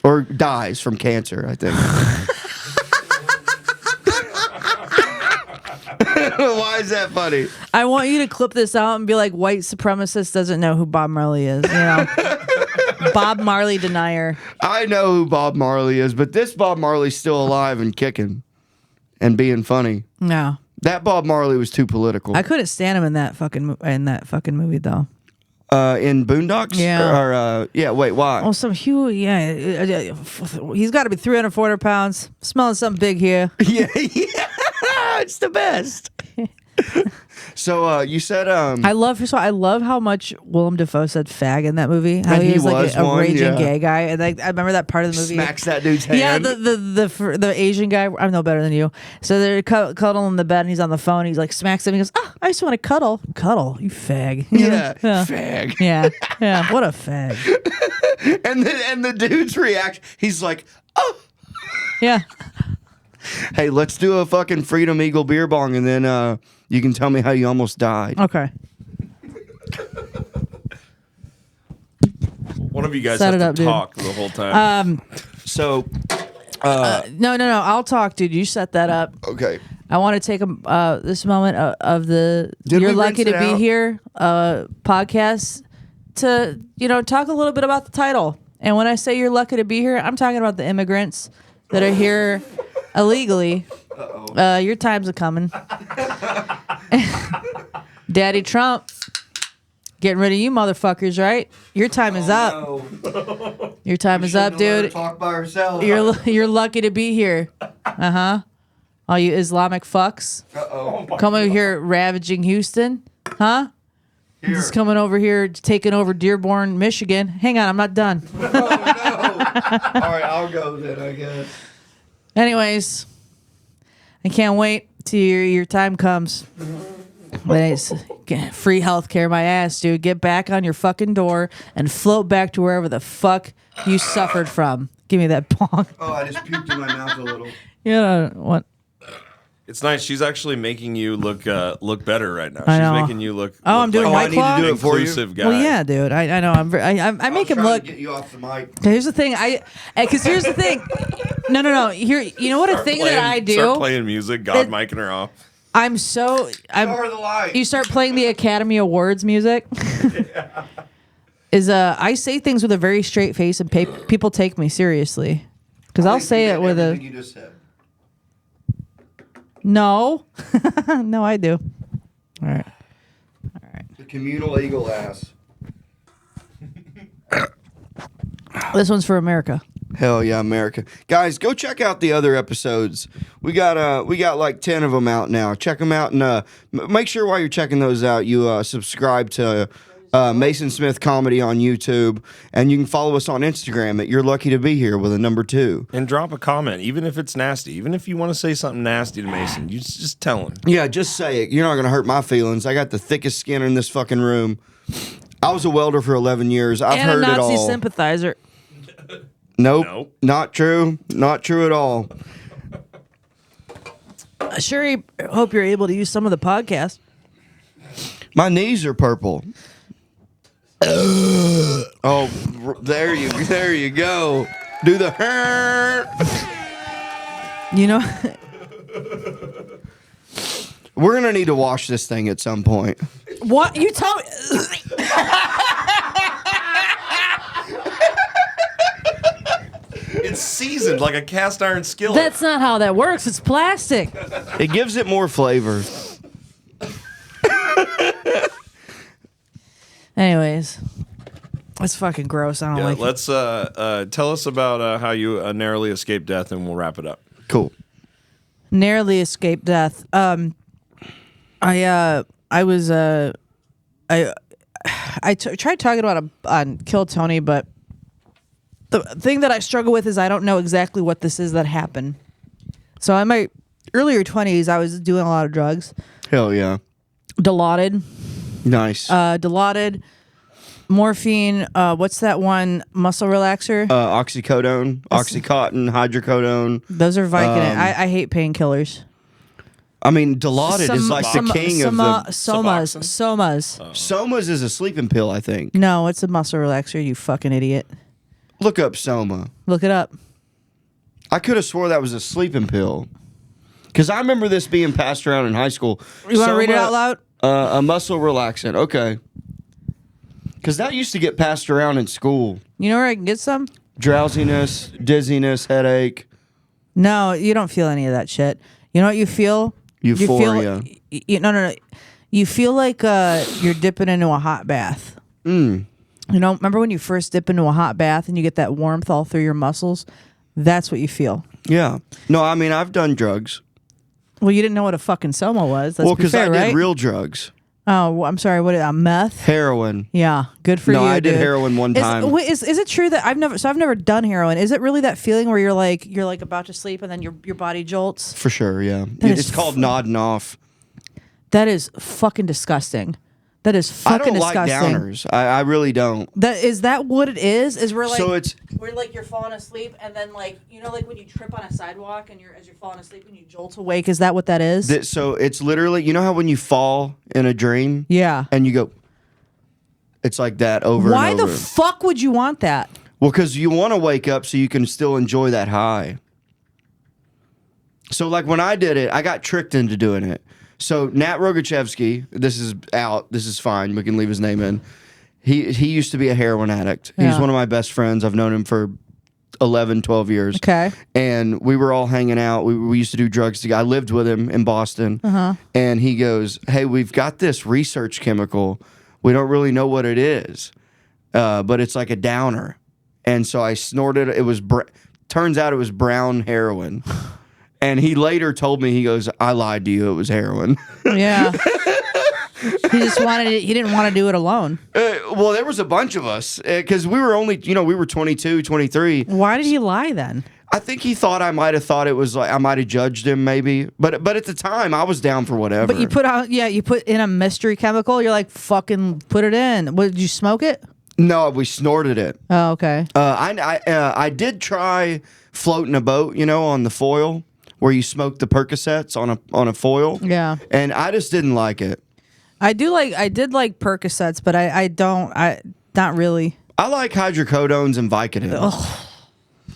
or dies from cancer, I think. Why is that funny? I want you to clip this out and be like, white supremacist doesn't know who Bob Marley is. Bob Marley denier. I know who Bob Marley is, but this Bob Marley's still alive and kicking and being funny. No. That Bob Marley was too political. I couldn't stand him in that fucking movie though. In Boondocks? Yeah. Wait, why? Oh, some huge, he's got to be 300, 400 pounds. Smelling something big here. Yeah, it's the best. So you said I love how much Willem Dafoe said fag in that movie. How And he he was like was a one, raging yeah. gay guy, and I remember that part of the movie. smacks that dude's hand. Yeah, the Asian guy. I'm no better than you. So they're cuddling in the bed, and he's on the phone. He's like smacks him. He goes, "Oh, I just want to cuddle, you fag." Yeah, yeah, fag. yeah. What a fag. And the dude's reaction, he's like, "Oh, Yeah. hey, let's do a fucking Freedom Eagle beer bong, and then you can tell me how you almost died." Okay. One of you guys Set have it to up, dude. talk the whole time. So, No. I'll talk, dude. You set that up. okay. I want to take this moment of the Did "You're we Lucky rinse to it Be out? Here" podcast to talk a little bit about the title. And when I say "You're lucky to be here," I'm talking about the immigrants that are here illegally. Your time's a coming. Daddy Trump getting rid of you motherfuckers, right? Your time is up. Your time is up, dude. Talk by herself. You're lucky to be here. All you Islamic fucks. Come over here ravaging Houston. Huh? Just coming over here taking over Dearborn, Michigan. Hang on, I'm not done. Oh, no. right, I'll go then, I guess. Anyways, I can't wait till your time comes. But it's free healthcare, my ass, dude. Get back on your fucking door and float back to wherever the fuck you suffered from. Give me that bong. Oh, I just puked in my mouth a little. Yeah, what? It's nice. She's actually making you look better right now. I She's know. making you look. Oh, I'm doing like White Claw? I need to do it for you. Inclusive guy. Well, yeah, dude. I know. I make him look. To get you off the mic. Here's the thing. Because here's the thing. No. Here, you know what a thing that I do. Start playing music. God micing her off. I'm Show her the light. You start playing the Academy Awards music. I say things with a very straight face and people take me seriously. Because I'll say it with a. You just said. No. No, I do. All right. The communal eagle ass. This one's for America. Hell yeah, America. Guys, go check out the other episodes. We got like 10 of them out now. Check them out and make sure while you're checking those out, you subscribe to Mason Smith Comedy on YouTube, and you can follow us on Instagram at You're Lucky to Be Here with a number 2. And drop a comment, even if it's nasty. Even if you want to say something nasty to Mason, you just tell him. Yeah, just say it. You're not going to hurt my feelings. I got the thickest skin in this fucking room. I was a welder for 11 years. I've And heard a Nazi it all. sympathizer. Nope. Not true. Not true at all. I sure hope you're able to use some of the podcast. My knees are purple. Oh, there you go. Do the You know, We're gonna need to wash this thing at some point. what you tell me? It's seasoned like a cast iron skillet. That's not how that works. It's plastic. It gives it more flavor. Anyways, that's fucking gross. I don't like it. Let's tell us about how you narrowly escaped death, and we'll wrap it up. Cool. Narrowly escaped death. I tried talking about it on Kill Tony, but the thing that I struggle with is I don't know exactly what this is that happened. So in my earlier 20s, I was doing a lot of drugs. Hell yeah. Dilaudid. Nice. Dilaudid, morphine, what's that one muscle relaxer? Oxycodone, Oxycontin, hydrocodone. Those are Vicodin. I hate painkillers. I mean, Dilaudid is like the king of the... Somas. Somas is a sleeping pill, I think. No, it's a muscle relaxer, you fucking idiot. Look up Soma. Look it up. I could have swore that was a sleeping pill. Because I remember this being passed around in high school. You want to read it out loud? A muscle relaxant. Okay. Because that used to get passed around in school. You know where I can get some? Drowsiness, dizziness, headache. No, you don't feel any of that shit. You know what you feel? Euphoria. No. You feel like you're dipping into a hot bath. You know, remember when you first dip into a hot bath and you get that warmth all through your muscles? That's what you feel. Yeah. No, I mean, I've done drugs. Well, you didn't know what a fucking soma was. Let's Well, be because fair, I right? did real drugs. Oh, well, I'm sorry. What? Meth? Heroin. Yeah, good for you. No, I did dude. heroin one time. Is it true that I've never done heroin? Is it really that feeling where you're like about to sleep and then your body jolts? For sure, yeah. is It's called nodding off. That is fucking disgusting. That is fucking disgusting. I don't like downers. I really don't. Is that what it is? Is we're like So it's where like you're falling asleep and then like you know like when you trip on a sidewalk and as you're falling asleep and you jolt awake. Is that what that is? so it's literally, you know how when you fall in a dream? Yeah. And you go, it's like that over Why and over. the fuck would you want that? Well, because you want to wake up so you can still enjoy that high. So like when I did it, I got tricked into doing it. So Nat Rogachevsky, this is out. This is fine. We can leave his name in. He used to be a heroin addict. He's Yeah. one of my best friends. I've known him for 11, 12 years. Okay. And we were all hanging out. We used to do drugs together. I lived with him in Boston. And he goes, hey, we've got this research chemical. We don't really know what it is, but it's like a downer. And so I snorted. It was turns out it was brown heroin. And he later told me, he goes, I lied to you. It was heroin. Yeah. He just wanted it. He didn't want to do it alone. Well, there was a bunch of us because we were only, we were 22, 23. Why did he lie then? I think he thought I might have thought it was like I might have judged him maybe, but at the time I was down for whatever. But you put in a mystery chemical. You're like, fucking put it in. What, did you smoke it? No, we snorted it. Oh, okay. I did try floating a boat, on the foil where you smoke the Percocets on a foil. Yeah. And I just didn't like it. I did like Percocets, but not really. I like hydrocodones and Vicodin. Ugh.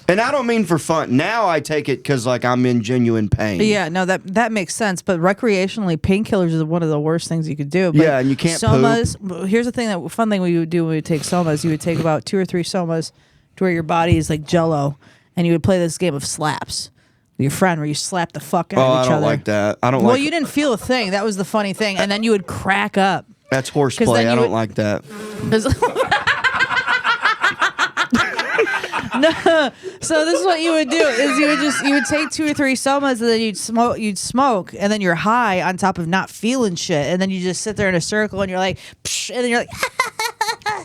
And I don't mean for fun. Now I take it because like I'm in genuine pain. Yeah, no, that makes sense. But recreationally, painkillers is one of the worst things you could do. But yeah, and you can't somas. Here's the thing: fun thing we would do when we would take somas. You would take about 2 or 3 somas to where your body is like Jello, and you would play this game of slaps with your friend, where you slap the fuck out of each other. I don't like that. I don't. Well, like you didn't feel a thing. That was the funny thing, and then you would crack up. That's horseplay. I don't like that. No, so this is what you would do: is you would take 2 or 3 somas, and then you'd smoke, and then you're high on top of not feeling shit, and then you just sit there in a circle, and you're like, psh, and then you're like,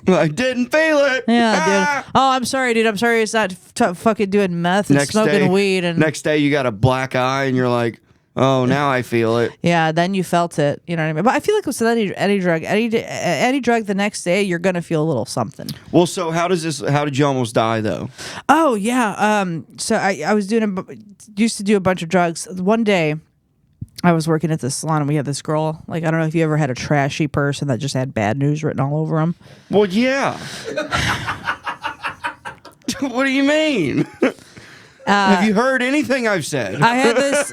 I didn't feel it. yeah, dude. Oh, I'm sorry, dude. I'm sorry. It's not fucking doing meth and smoking weed. And next day you got a black eye, and you're like, oh, now I feel it. Yeah, then you felt it. You know what I mean? But I feel like with any drug, the next day you're gonna feel a little something. Well, so how did you almost die though? Oh yeah. So I was used to do a bunch of drugs. One day, I was working at the salon, and we had this girl. Like, I don't know if you ever had a trashy person that just had bad news written all over them. Well, yeah. What do you mean? Have you heard anything I've said? I had this.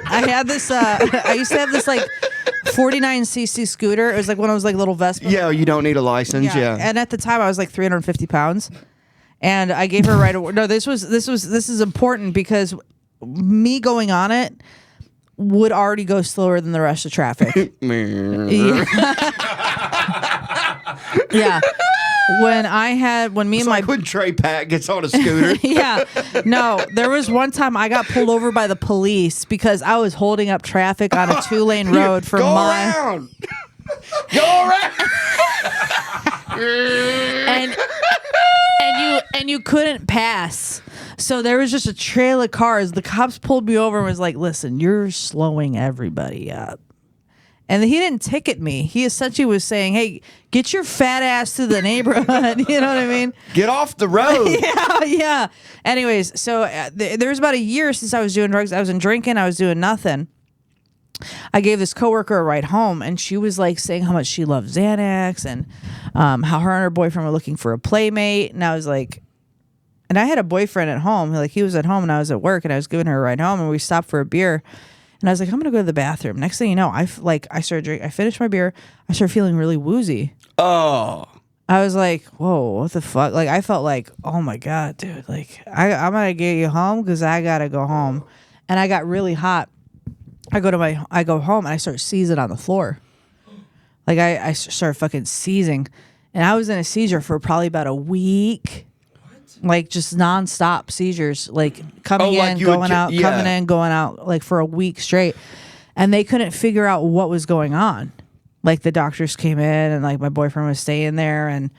I used to have this like 49cc scooter. It was like one of those like little Vespa. Yeah, you don't need a license. Yeah. And at the time, I was like 350 pounds, and I gave her right away. No, this is important because me going on it would already go slower than the rest of traffic. Yeah. When me and my when Trey Pat gets on a scooter. Yeah. No, there was one time I got pulled over by the police because I was holding up traffic on a 2-lane road for around. Go around. and you couldn't pass. So there was just a trail of cars. The cops pulled me over and was like, "Listen, you're slowing everybody up." And he didn't ticket me. He essentially was saying, "Hey, get your fat ass to the neighborhood." You know what I mean? Get off the road. Yeah. Anyways, so there was about a year since I was doing drugs. I wasn't drinking. I was doing nothing. I gave this coworker a ride home, and she was like saying how much she loved Xanax and how her and her boyfriend were looking for a playmate. And I was like, and I had a boyfriend at home. Like, he was at home and I was at work, and I was giving her a ride home, and we stopped for a beer. And I was like, I'm gonna go to the bathroom. Next thing you know, I started drinking. I finished my beer. I started feeling really woozy. Oh. I was like, whoa, what the fuck? Like, I felt like, oh my God, dude. Like, I'm gonna get you home because I gotta go home. And I got really hot. I go home and I start seizing on the floor. Like, I started fucking seizing. And I was in a seizure for probably about a week. Like, just nonstop seizures, like coming in, going out, coming in, going out, like for a week straight. And they couldn't figure out what was going on. Like, the doctors came in, and like my boyfriend was staying there, and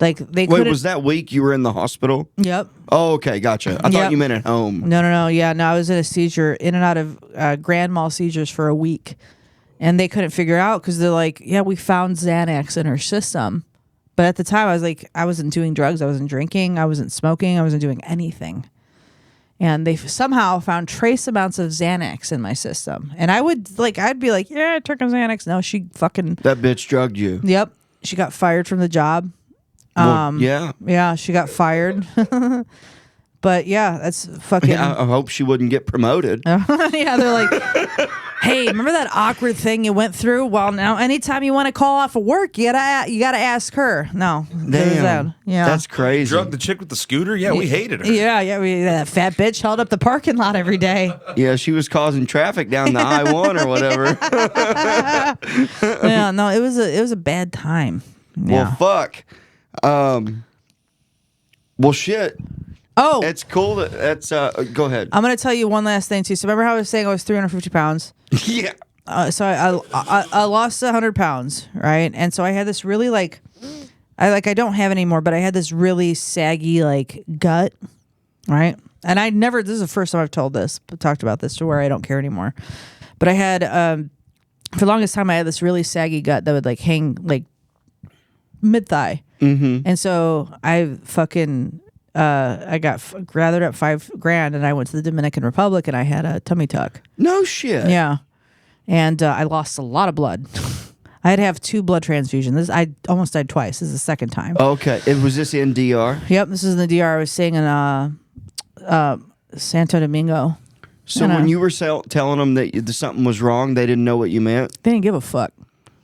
like they couldn't. Wait, was that week you were in the hospital? Yep. Oh, okay, gotcha. I thought you meant at home. No. Yeah, no, I was in a seizure, in and out of grand mal seizures for a week. And they couldn't figure out because they're like, yeah, we found Xanax in her system. But at the time, I was like, I wasn't doing drugs. I wasn't drinking. I wasn't smoking. I wasn't doing anything. And they somehow found trace amounts of Xanax in my system. And I'd be like, yeah, I took a Xanax. No, she fucking... That bitch drugged you. Yep. She got fired from the job. Well, yeah. Yeah, she got fired. But yeah, that's fucking... Yeah, I hope she wouldn't get promoted. Yeah, they're like, hey, remember that awkward thing you went through? Well, now anytime you want to call off of work, you gotta ask her. No. Damn. Yeah. That's crazy. Drug the chick with the scooter? Yeah, we hated her. Yeah, that fat bitch held up the parking lot every day. Yeah, she was causing traffic down the I-1 or whatever. Yeah, no, it was a bad time. Yeah. Well, fuck. Well, shit. Oh, It's cool that go ahead. I'm gonna tell you one last thing too. So remember how I was saying I was 350 pounds? Yeah. I lost 100 pounds, right? And so I had this really I don't have anymore, but I had this really saggy like gut, right? And this is the first time I've talked about this to where I don't care anymore. But I had, for the longest time, I had this really saggy gut that would like hang like mid thigh. Mm-hmm. And so I got gathered up $5,000 and I went to the Dominican Republic and I had a tummy tuck. No shit. Yeah. And I lost a lot of blood. I had to have 2 blood transfusions. I almost died twice. This is the second time. Okay. Was this in DR? Yep. This is in the DR. I was staying in Santo Domingo. So when you were telling them that something was wrong, they didn't know what you meant? They didn't give a fuck.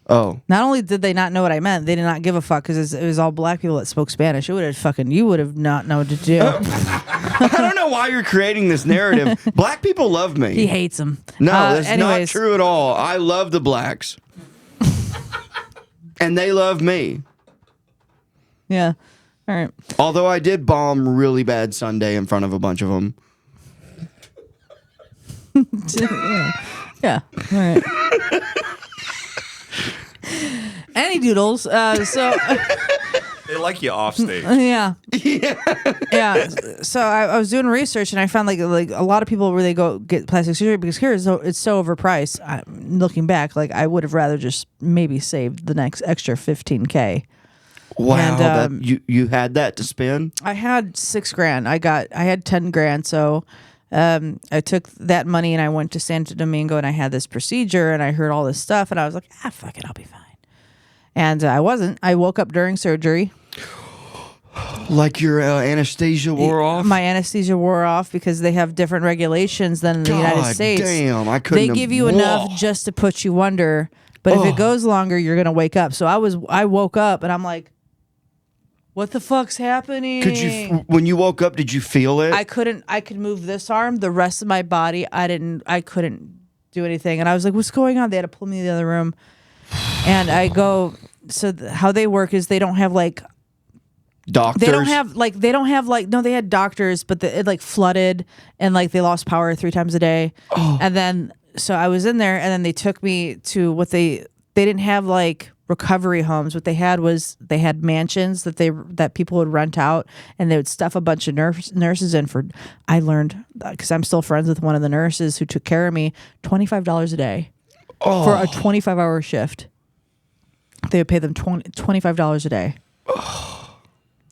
Oh. Not only did they not know what I meant, they did not give a fuck because it was all black people that spoke Spanish. You would have not known what to do. I don't know why you're creating this narrative. Black people love me. He hates them. No, that's not true at all. I love the blacks. And they love me. Yeah. All right. Although I did bomb really bad Sunday in front of a bunch of them. Yeah. All right. Any doodles. So They like you off stage. yeah. Yeah. So I was doing research and I found like a lot of people where they go get plastic surgery because here it's so overpriced. Looking back, like I would have rather just maybe saved the next extra $15,000. Wow, And, you had that to spend? I had $6,000. I had $10,000. So I took that money and I went to Santo Domingo and I had this procedure and I heard all this stuff and I was like, fuck it, I'll be fine. And I wasn't. I woke up during surgery. Like your anesthesia wore off? My anesthesia wore off because they have different regulations than in the United States. Damn, I couldn't. They give you enough just to put you under, but if it goes longer, you're gonna wake up. So I woke up and I'm like, what the fuck's happening? When you woke up, did you feel it? I could move this arm. The rest of my body, I couldn't do anything. And I was like, what's going on? They had to pull me to the other room. And I go, how they work is they don't have like doctors. They don't have no, they had doctors, but it like flooded and like they lost power 3 times a day. Oh. And then, so I was in there and then they took me to what they didn't have like recovery homes. What they had was they had mansions that people would rent out and they would stuff a bunch of nurses in for, I learned, because I'm still friends with one of the nurses who took care of me, $25 a day. Oh. For a 25-hour shift. They would pay them $25 a day. Oh.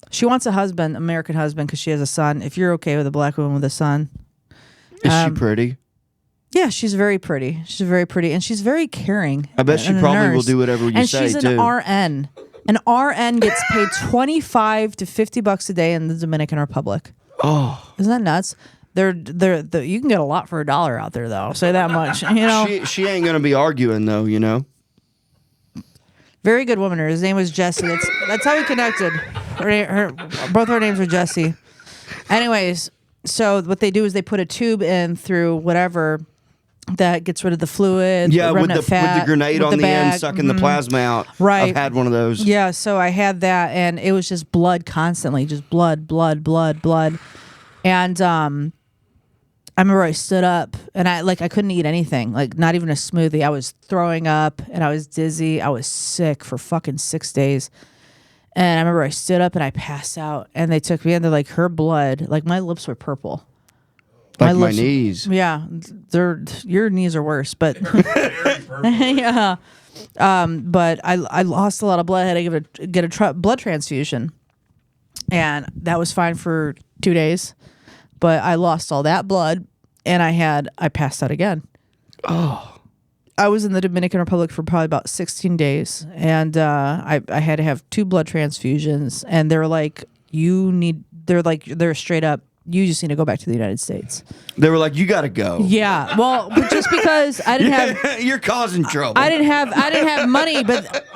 She wants a husband, American husband, because she has a son. If you're okay with a black woman with a son. Is she pretty? Yeah, she's very pretty. She's very pretty. And she's very caring. I bet she probably will do whatever you say, too. And she's an RN. An RN gets paid $25 to $50 a day in the Dominican Republic. Oh. Isn't that nuts? You can get a lot for $1 out there, though. I'll say that much. You know, she ain't gonna be arguing though. You know, very good woman. His name was Jessie. That's how we connected. Both her names were Jessie. Anyways, so what they do is they put a tube in through whatever that gets rid of the fluid. Yeah, with the grenade on the end, sucking the plasma out. Right. I've had one of those. Yeah, so I had that, and it was just blood constantly, just blood. And I remember I stood up and I couldn't eat anything, like not even a smoothie. I was throwing up and I was dizzy. I was sick for fucking 6 days. And I remember I stood up and I passed out and they took me in. They're like, her blood, like my lips were purple. Like my knees. Yeah. Your knees are worse, but yeah. But I lost a lot of blood. I had to get a blood transfusion. And that was fine for 2 days. But I lost all that blood and I passed out again. Oh. I was in the Dominican Republic for probably about 16 days. And I had to have 2 blood transfusions. And they're like, they're straight up, you just need to go back to the United States. They were like, you got to go. Yeah. Well, but just because I didn't have... You're causing trouble. I didn't have money, but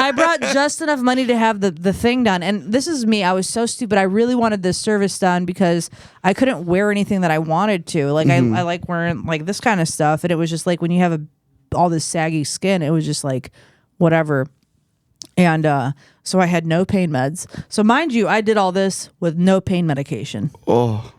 I brought just enough money to have the thing done. And this is me. I was so stupid. I really wanted this service done because I couldn't wear anything that I wanted to. Like, I like wearing like this kind of stuff. And it was just like when you have all this saggy skin, it was just like whatever. And so I had no pain meds. So mind you, I did all this with no pain medication. Oh.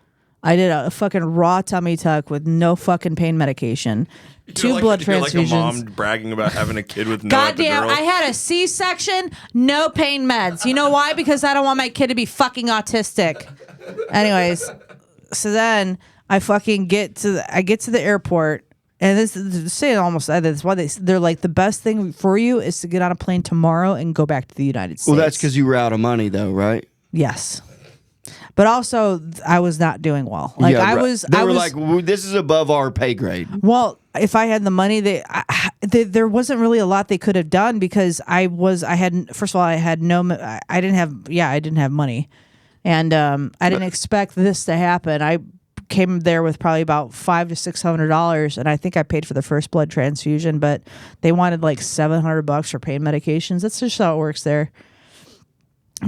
I did a fucking raw tummy tuck with no fucking pain medication. Two blood you're transfusions. like a mom bragging about having a kid with no Goddamn, epidural. I had a C-section, no pain meds. You know why? Because I don't want my kid to be fucking autistic. Anyways, so then I fucking get to the airport, and this is saying almost that's why they're like, the best thing for you is to get on a plane tomorrow and go back to the United States. Well, that's because you were out of money, though, right? Yes. But also, I was not doing well. Like Yeah, I right. was. They I were was, like, "This is above our pay grade." well, if I had the money, there wasn't really a lot they could have done because I had first of all, I didn't have money, and I didn't expect this to happen. I came there with probably about $500 to $600, and I think I paid for the first blood transfusion, but they wanted like $700 for pain medications. That's just how it works there.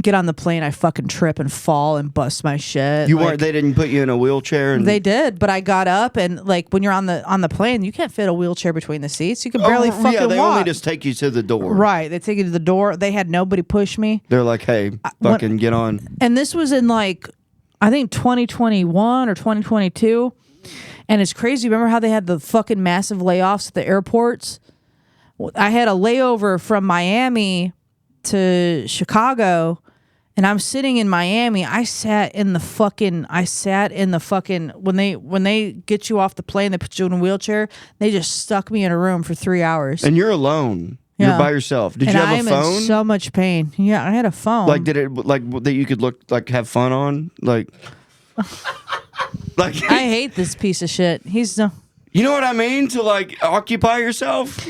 Get on the plane, I fucking trip and fall and bust my shit. You weren't. They didn't put you in a wheelchair. And They did, but I got up, and like when you're on the plane, you can't fit a wheelchair between the seats. You can barely fucking yeah, they walk. only just take you to the door. Right, they take you to the door. They had nobody push me, They're like, "Hey, fucking get on." and this was in like I think 2021 or 2022, and it's crazy. Remember how they had the fucking massive layoffs at the airports? I had a layover from Miami to Chicago, and I'm sitting in Miami. I sat in the fucking when they get you off the plane, they put you in a wheelchair. They just stuck me in a room for 3 hours. And you're alone. Yeah. You're by yourself. Did and you have I'm a phone? in so much pain. Yeah, I had a phone. Like, did it like that you could look like have fun on? Like, like I hate this piece of shit. He's no. you know what I mean? To like occupy yourself.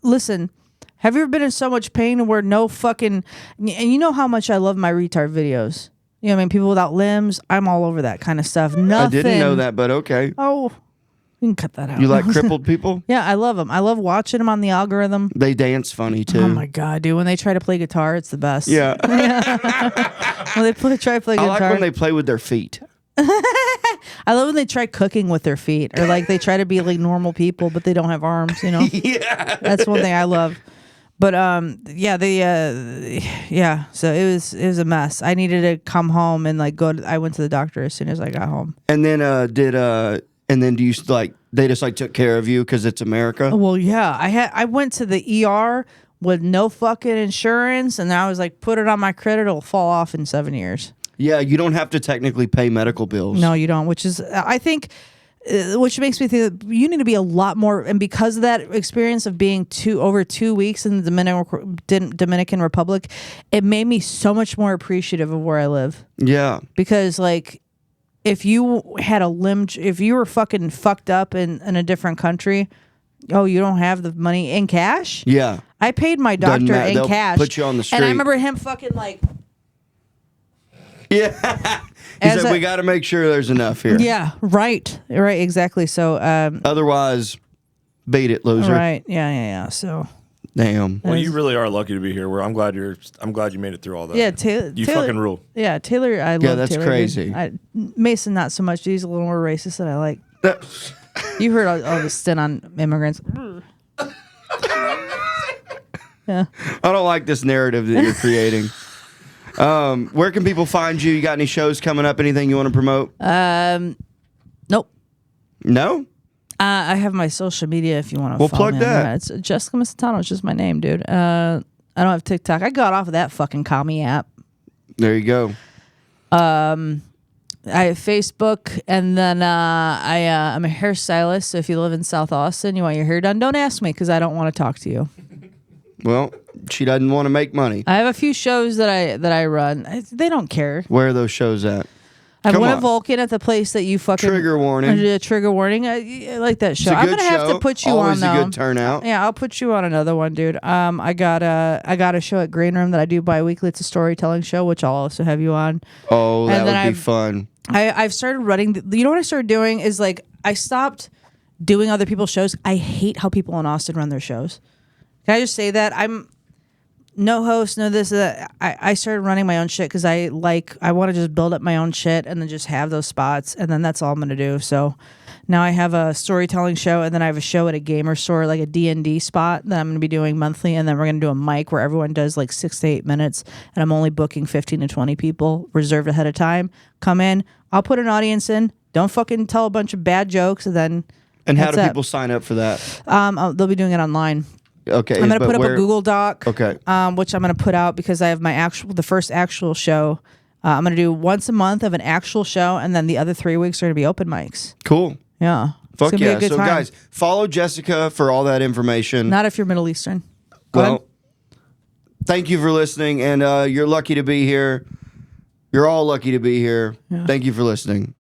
Listen. Have you ever been in so much pain where no fucking... And you know how much I love my retard videos. You know what I mean? People without limbs. I'm all over that kind of stuff. Nothing. I didn't know that, but okay. Oh, you can cut that out. You like crippled people? Yeah, I love them. I love watching them on the algorithm. They dance funny too. Oh my God, dude. When they try to play guitar, it's the best. Yeah. When they try to play I guitar. like when they play with their feet. I love when they try cooking with their feet. Or like they try to be like normal people, but they don't have arms, you know? Yeah. That's one thing I love. But so it was a mess. I needed to come home and like I went to the doctor as soon as I got home. And then do you like they just like took care of you because it's America? Well, yeah, I went to the ER with no fucking insurance, and I was like, put it on my credit, it'll fall off in 7 years. Yeah, you don't have to technically pay medical bills. No, you don't. Which is, I think, which makes me think that you need to be a lot more. And because of that experience of being over 2 weeks in the Dominican Republic, it made me so much more appreciative of where I live. Yeah, Because like, if you had if you were fucking fucked up in a different country, oh, you don't have the money in cash? yeah. I paid my doctor in they'll cash. put you on the street. And I remember him fucking like, Yeah. He As said, a- we got to make sure there's enough here. yeah, right, exactly. So, Otherwise, beat it, loser. right, yeah. So, Damn. Well, you really are lucky to be here. I'm glad you made it through all that. yeah, Taylor. You fucking rule. Yeah, Taylor. I love that's Taylor, crazy. dude. Mason, not so much. He's a little more racist than I like. You heard all the stint on immigrants. Yeah. I don't like this narrative that you're creating. Where can people find you? You got any shows coming up? Anything you want to promote? Nope. No? I have my social media if you want to Well, follow plug me on that. It's Jessica Misitano. It's just my name, dude. I don't have TikTok. I got off of that fucking commie app. There you go. I have Facebook, and then I'm a hairstylist. So if you live in South Austin, you want your hair done, don't ask me because I don't want to talk to you. Well, she doesn't want to make money. I have a few shows that I run. They don't care. Where are those shows at? I Come went on. at Vulcan at the place that you fucking Trigger warning. Trigger warning. I like that show. It's a I'm good gonna have show. to put you Always on a though. good turnout. Yeah, I'll put you on another one, dude. I got a show at Green Room that I do bi-weekly. It's a storytelling show, which I'll also have you on. Oh, that And then would be fun. I've started running. You know what I started doing is like I stopped doing other people's shows. I hate how people in Austin run their shows. Can I just say that no host, no this. I started running my own shit because I want to just build up my own shit and then just have those spots, and then that's all I'm gonna do. So now I have a storytelling show, and then I have a show at a gamer store, like a D&D spot that I'm gonna be doing monthly, and then we're gonna do a mic where everyone does like 6 to 8 minutes, and I'm only booking 15 to 20 people reserved ahead of time. Come in, I'll put an audience in. Don't fucking tell a bunch of bad jokes, and then. And how do people sign up for that? They'll be doing it online. Okay. I'm going to put up a Google Doc. Okay. Which I'm going to put out because I have the first actual show. I'm going to do once a month of an actual show, and then the other 3 weeks are going to be open mics. Cool. Yeah. Fuck yeah. So guys, follow Jessica for all that information. Not if you're Middle Eastern. Go ahead. Thank you for listening, and you're lucky to be here. You're all lucky to be here. Yeah. Thank you for listening.